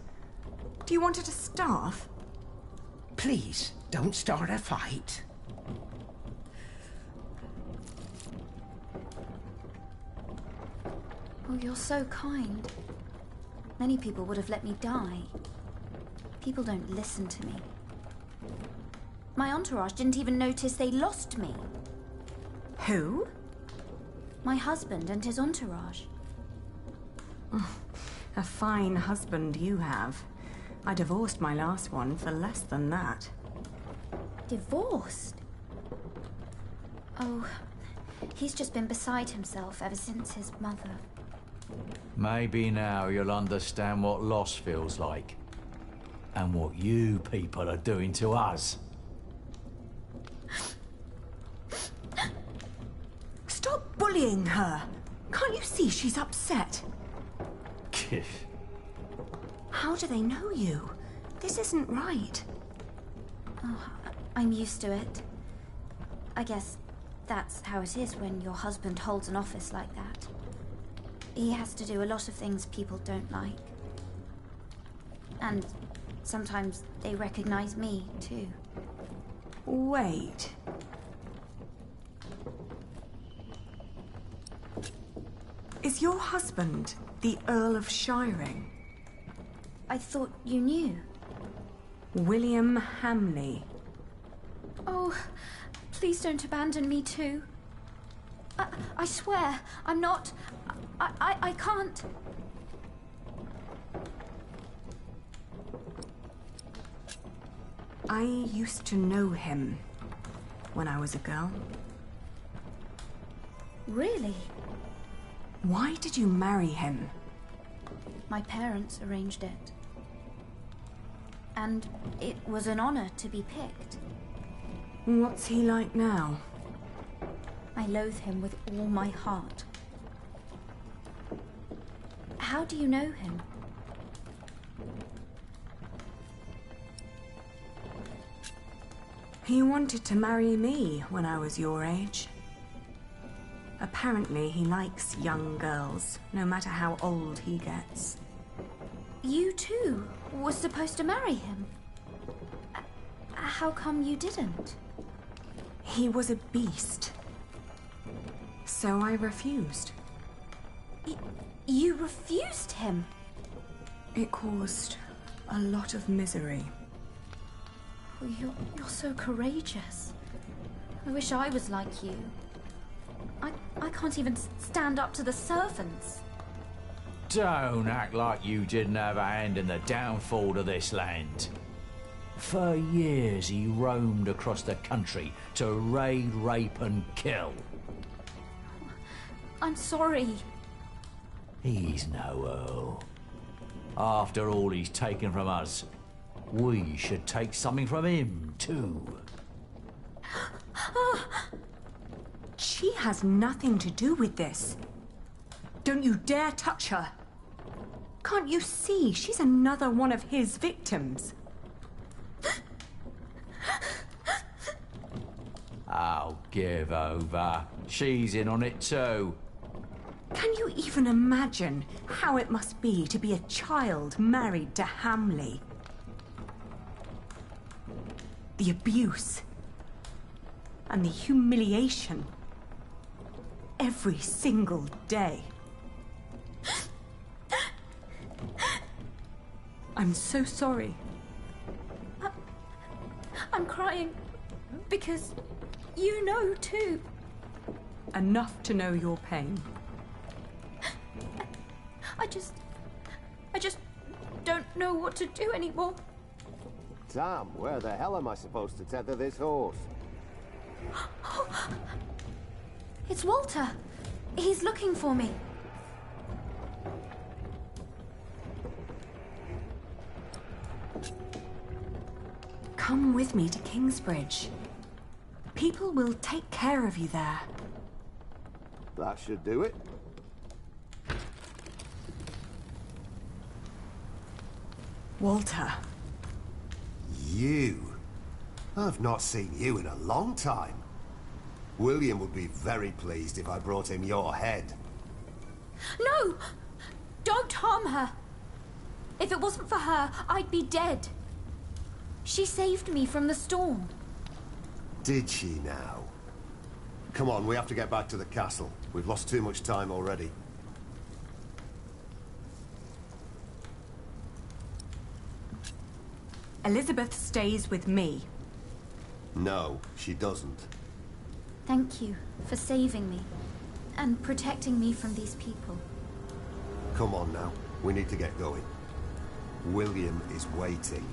Do you want her to starve? Please, don't start a fight. Oh, you're so kind. Many people would have let me die. People don't listen to me. My entourage didn't even notice they lost me. Who? My husband and his entourage. A fine husband you have. I divorced my last one for less than that. Divorced? Oh, he's just been beside himself ever since his mother. Maybe now you'll understand what loss feels like. And what you people are doing to us. Stop bullying her! Can't you see she's upset? How do they know you? This isn't right. Oh, I'm used to it. I guess that's how it is when your husband holds an office like that. He has to do a lot of things people don't like. And sometimes they recognize me, too. Wait. Is your husband the Earl of Shiring? I thought you knew. William Hamley. Oh, please don't abandon me too. I swear, I'm not... I can't... I used to know him when I was a girl. Really? Why did you marry him? My parents arranged it. And it was an honor to be picked. What's he like now? I loathe him with all my heart. How do you know him? He wanted to marry me when I was your age. Apparently, he likes young girls, no matter how old he gets. You too were supposed to marry him. How come you didn't? He was a beast. So I refused. You refused him? It caused a lot of misery. Oh, you're so courageous. I wish I was like you. I can't even stand up to the servants. Don't act like you didn't have a hand in the downfall of this land. For years he roamed across the country to raid, rape and kill. I'm sorry. He's no Earl. After all he's taken from us, we should take something from him too. She has nothing to do with this. Don't you dare touch her. Can't you see she's another one of his victims? Oh, give over. She's in on it too. Can you even imagine how it must be to be a child married to Hamley? The abuse and the humiliation every single day. I'm so sorry. I'm crying because you know too. Enough to know your pain. I just don't know what to do anymore. Tom, where the hell am I supposed to tether this horse? It's Walter. He's looking for me. Come with me to Kingsbridge. People will take care of you there. That should do it. Walter. You? I've not seen you in a long time. William would be very pleased if I brought him your head. No! Don't harm her! If it wasn't for her, I'd be dead. She saved me from the storm. Did she now? Come on, we have to get back to the castle. We've lost too much time already. Elizabeth stays with me. No, she doesn't. Thank you for saving me and protecting me from these people. Come on now, we need to get going. William is waiting.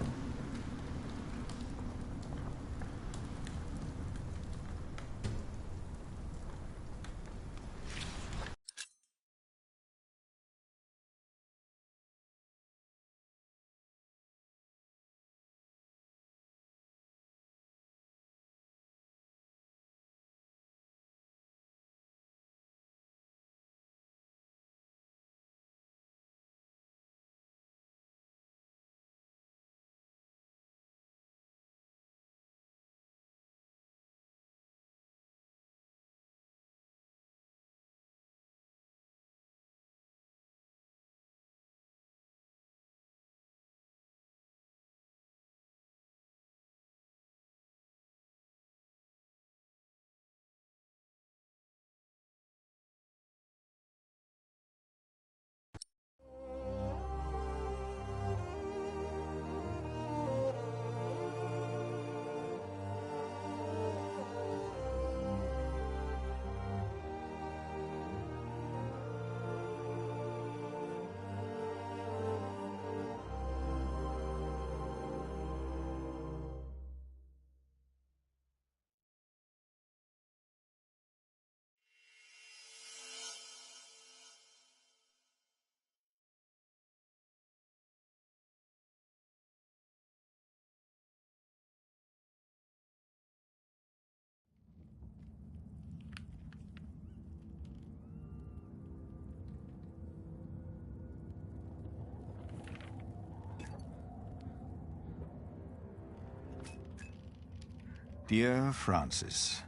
Dear Francis,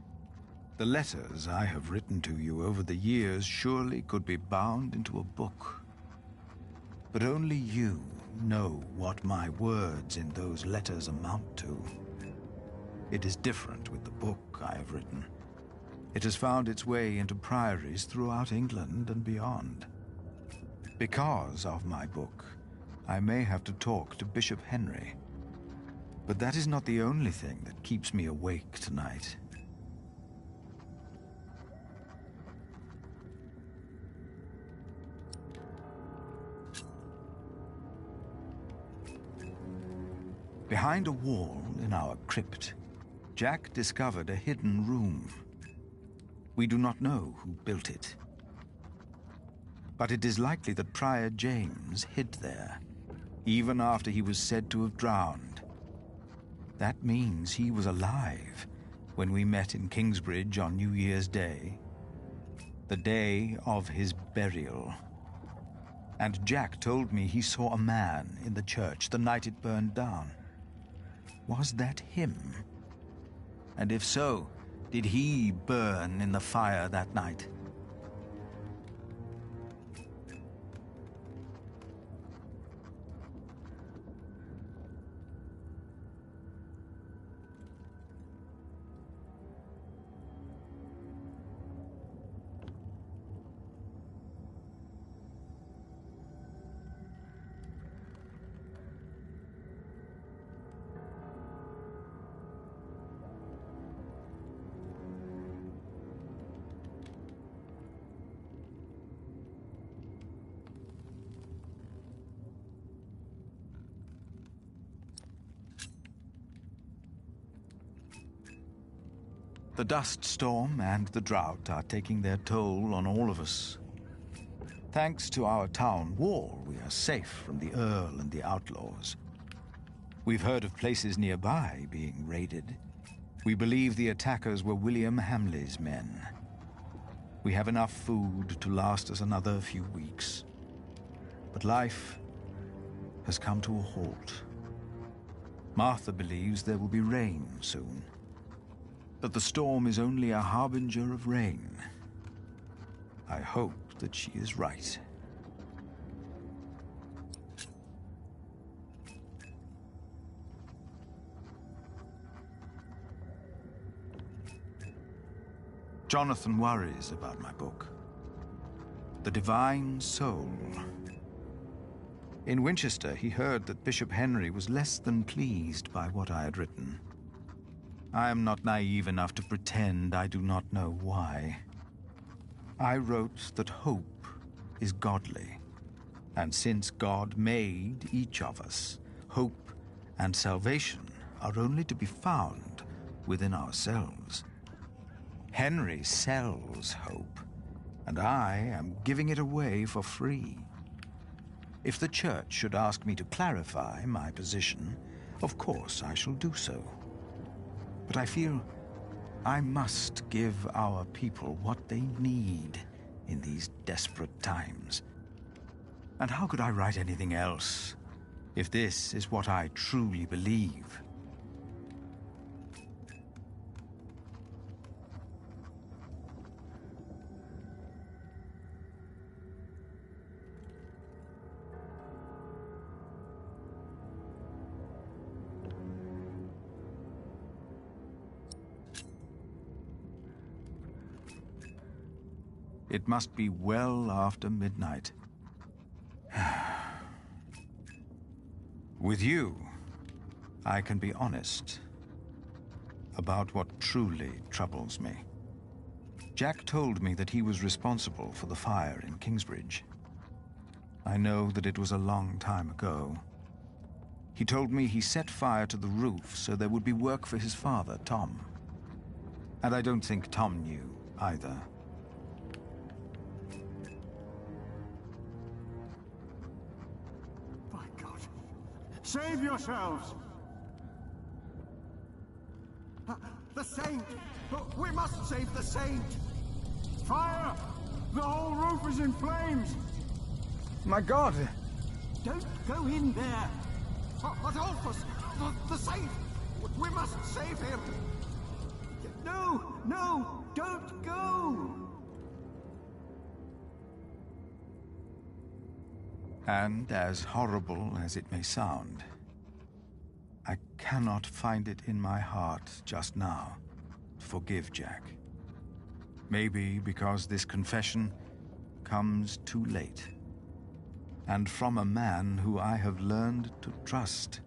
the letters I have written to you over the years surely could be bound into a book. But only you know what my words in those letters amount to. It is different with the book I have written. It has found its way into priories throughout England and beyond. Because of my book, I may have to talk to Bishop Henry. But that is not the only thing that keeps me awake tonight. Behind a wall in our crypt, Jack discovered a hidden room. We do not know who built it. But it is likely that Prior James hid there, even after he was said to have drowned. That means he was alive when we met in Kingsbridge on New Year's Day, the day of his burial. And Jack told me he saw a man in the church the night it burned down. Was that him? And if so, did he burn in the fire that night? The dust storm and the drought are taking their toll on all of us. Thanks to our town wall, we are safe from the Earl and the outlaws. We've heard of places nearby being raided. We believe the attackers were William Hamley's men. We have enough food to last us another few weeks. But life has come to a halt. Martha believes there will be rain soon. But the storm is only a harbinger of rain. I hope that she is right. Jonathan worries about my book. The Divine Soul. In Winchester, he heard that Bishop Henry was less than pleased by what I had written. I am not naive enough to pretend I do not know why. I wrote that hope is godly, and since God made each of us, hope and salvation are only to be found within ourselves. Henry sells hope, and I am giving it away for free. If the church should ask me to clarify my position, of course I shall do so. But I feel I must give our people what they need in these desperate times. And how could I write anything else if this is what I truly believe? It must be well after midnight. With you, I can be honest about what truly troubles me. Jack told me that he was responsible for the fire in Kingsbridge. I know that it was a long time ago. He told me he set fire to the roof so there would be work for his father, Tom. And I don't think Tom knew either. Save yourselves! The Saint! We must save the Saint! Fire! The whole roof is in flames! My God! Don't go in there! Adolphus! The Saint! We must save him! No! No! Don't go! And as horrible as it may sound, I cannot find it in my heart just now to forgive Jack. Maybe because this confession comes too late, and from a man who I have learned to trust.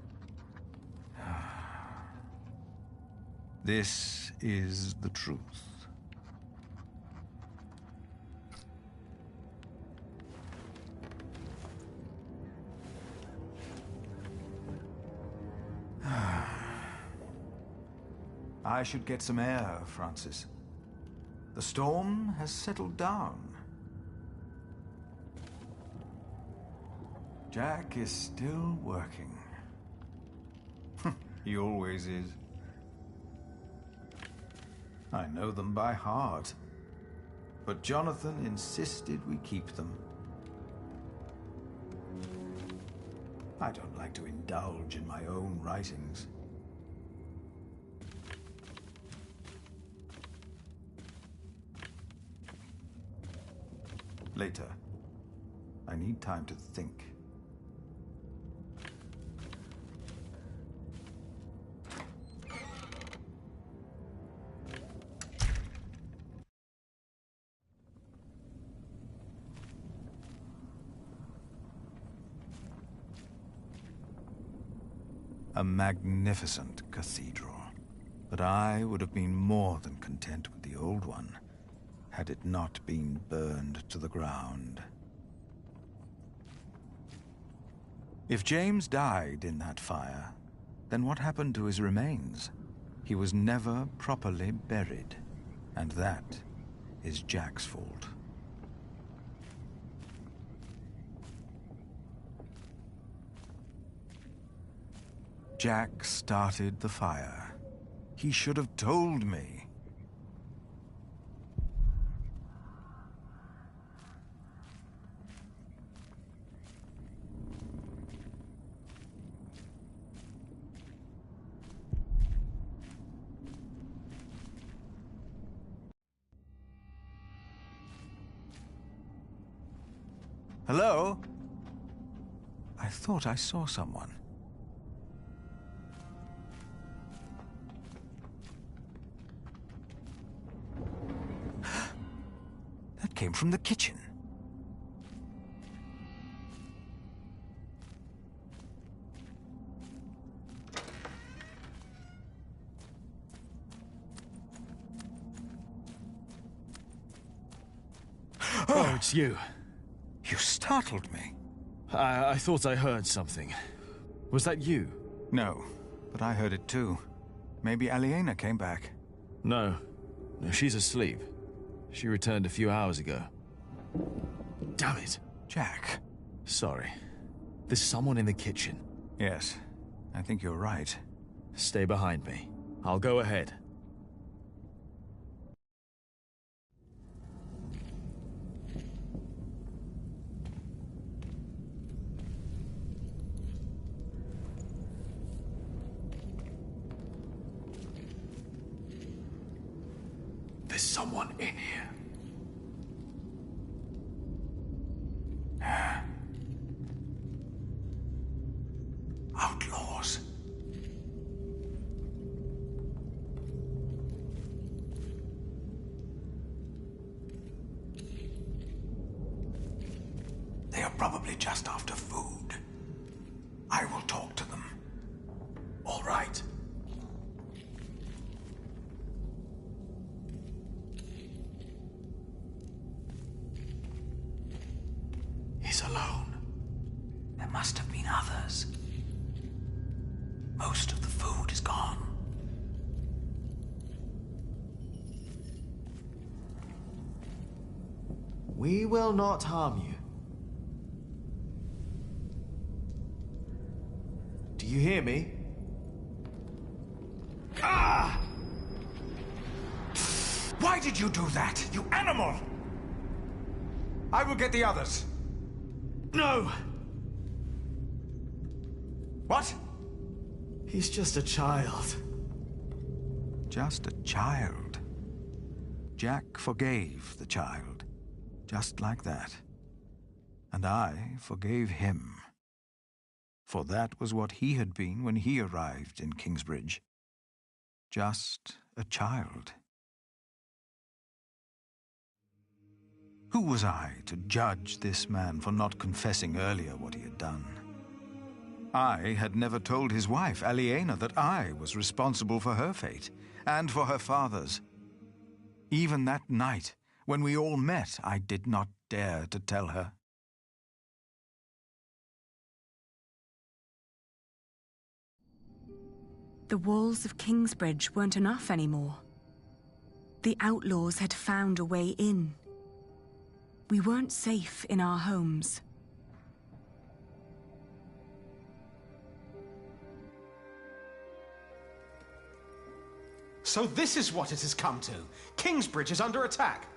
This is the truth. I should get some air, Francis. The storm has settled down. Jack is still working. He always is. I know them by heart. But Jonathan insisted we keep them. I don't like to indulge in my own writings. Later. I need time to think. A magnificent cathedral, but I would have been more than content with the old one, had it not been burned to the ground. If James died in that fire, then what happened to his remains? He was never properly buried, and that is Jack's fault. Jack started the fire. He should have told me. Hello? I thought I saw someone. That came from the kitchen. Oh, it's you. You startled me. I thought I heard something. Was that you? No, but I heard it too. Maybe Aliena came back. No. No, she's asleep. She returned a few hours ago. Damn it. Jack. Sorry. There's someone in the kitchen. Yes, I think you're right. Stay behind me. I'll go ahead. There's someone in here. Outlaws. They are probably just after food. I will talk to them. All right. He's alone. There must have been others. Most of the food is gone. We will not harm you. Do you hear me? Ah! Why did you do that, you animal? I will get the others. No! What? He's just a child. Just a child? Jack forgave the child, just like that. And I forgave him. For that was what he had been when he arrived in Kingsbridge. Just a child. Who was I to judge this man for not confessing earlier what he had done? I had never told his wife, Aliena, that I was responsible for her fate, and for her father's. Even that night, when we all met, I did not dare to tell her. The walls of Kingsbridge weren't enough anymore. The outlaws had found a way in. We weren't safe in our homes. So this is what it has come to. Kingsbridge is under attack.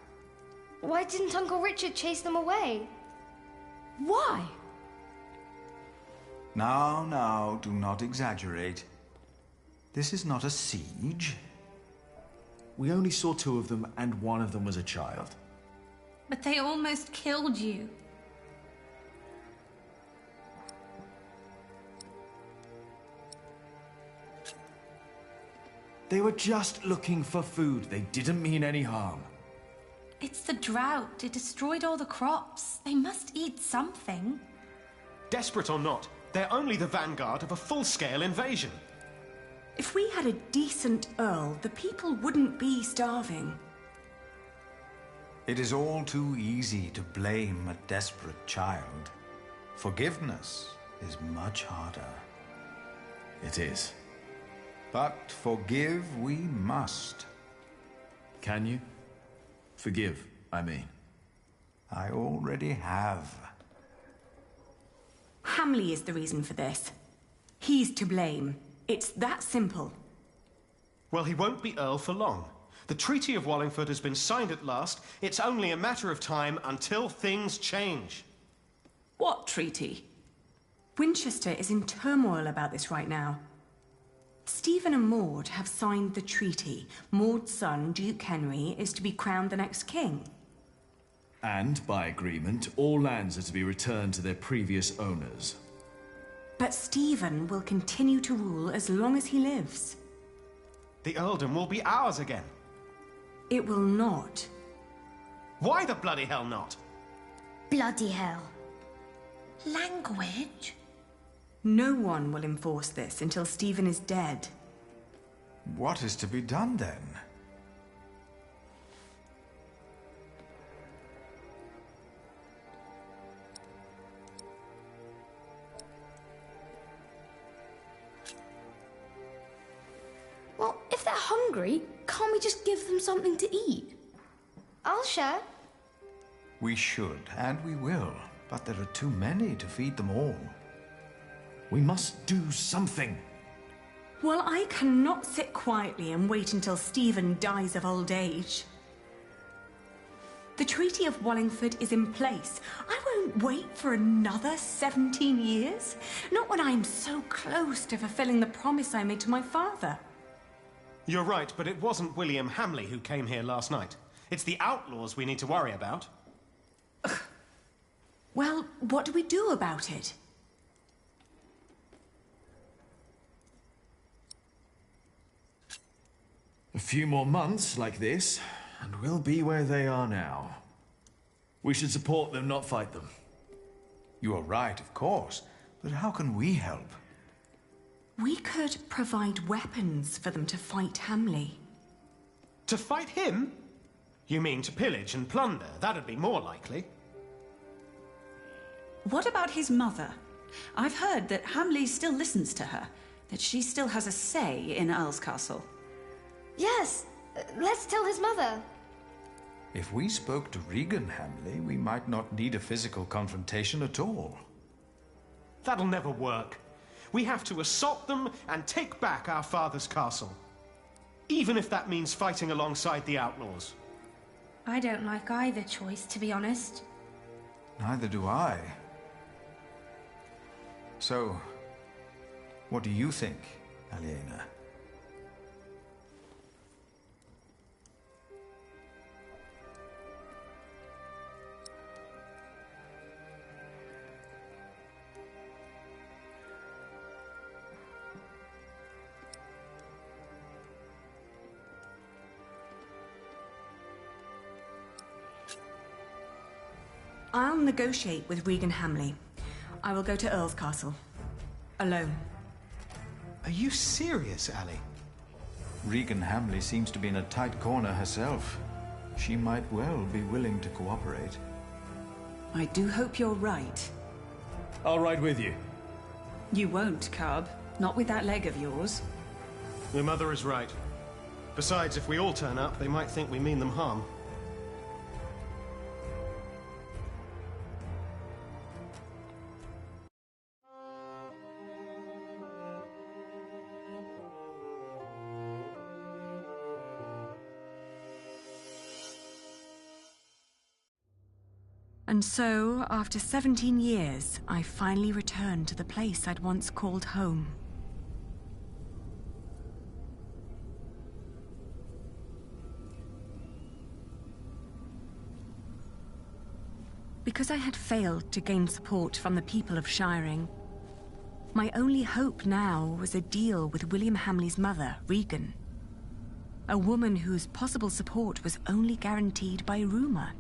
Why didn't Uncle Richard chase them away? Why? Now, do not exaggerate. This is not a siege. We only saw 2 of them, and one of them was a child. But they almost killed you. They were just looking for food. They didn't mean any harm. It's the drought. It destroyed all the crops. They must eat something. Desperate or not, they're only the vanguard of a full-scale invasion. If we had a decent Earl, the people wouldn't be starving. It is all too easy to blame a desperate child. Forgiveness is much harder. It is. But forgive we must. Can you? Forgive, I mean. I already have. Hamley is the reason for this. He's to blame. It's that simple. Well, he won't be Earl for long. The Treaty of Wallingford has been signed at last. It's only a matter of time until things change. What treaty? Winchester is in turmoil about this right now. Stephen and Maud have signed the treaty. Maud's son, Duke Henry, is to be crowned the next king. And, by agreement, all lands are to be returned to their previous owners. But Stephen will continue to rule as long as he lives. The earldom will be ours again. It will not. Why the bloody hell not? Bloody hell. Language? No one will enforce this until Stephen is dead. What is to be done then? Well, if they're hungry, can't we just give them something to eat? I'll share. We should, and we will. But there are too many to feed them all. We must do something. Well, I cannot sit quietly and wait until Stephen dies of old age. The Treaty of Wallingford is in place. I won't wait for another 17 years. Not when I'm so close to fulfilling the promise I made to my father. You're right, but it wasn't William Hamley who came here last night. It's the outlaws we need to worry about. Well, what do we do about it? A few more months like this, and we'll be where they are now. We should support them, not fight them. You are right, of course. But how can we help? We could provide weapons for them to fight Hamley. To fight him? You mean to pillage and plunder? That'd be more likely. What about his mother? I've heard that Hamley still listens to her, that she still has a say in Earl's Castle. Yes, let's tell his mother. If we spoke to Regan Hamley, we might not need a physical confrontation at all. That'll never work. We have to assault them and take back our father's castle. Even if that means fighting alongside the outlaws. I don't like either choice, to be honest. Neither do I. So, what do you think, Aliena? I'll negotiate with Regan Hamley. I will go to Earl's Castle. Alone. Are you serious, Ali? Regan Hamley seems to be in a tight corner herself. She might well be willing to cooperate. I do hope you're right. I'll ride with you. You won't, Cub. Not with that leg of yours. Your mother is right. Besides, if we all turn up, they might think we mean them harm. And so, after 17 years, I finally returned to the place I'd once called home. Because I had failed to gain support from the people of Shiring, my only hope now was a deal with William Hamley's mother, Regan. A woman whose possible support was only guaranteed by rumor.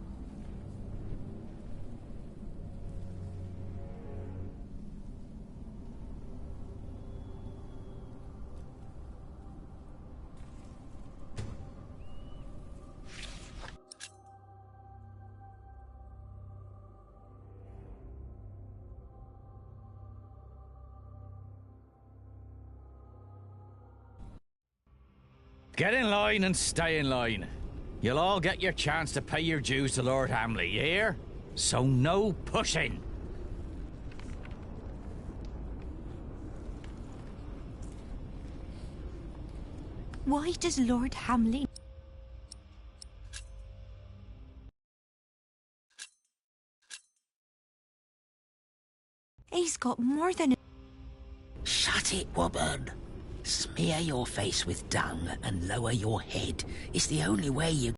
Get in line and stay in line. You'll all get your chance to pay your dues to Lord Hamley, you hear? So no pushing. Why does Lord Hamley... He's got more than... Shut it, woman. Smear your face with dung and lower your head. It's the only way you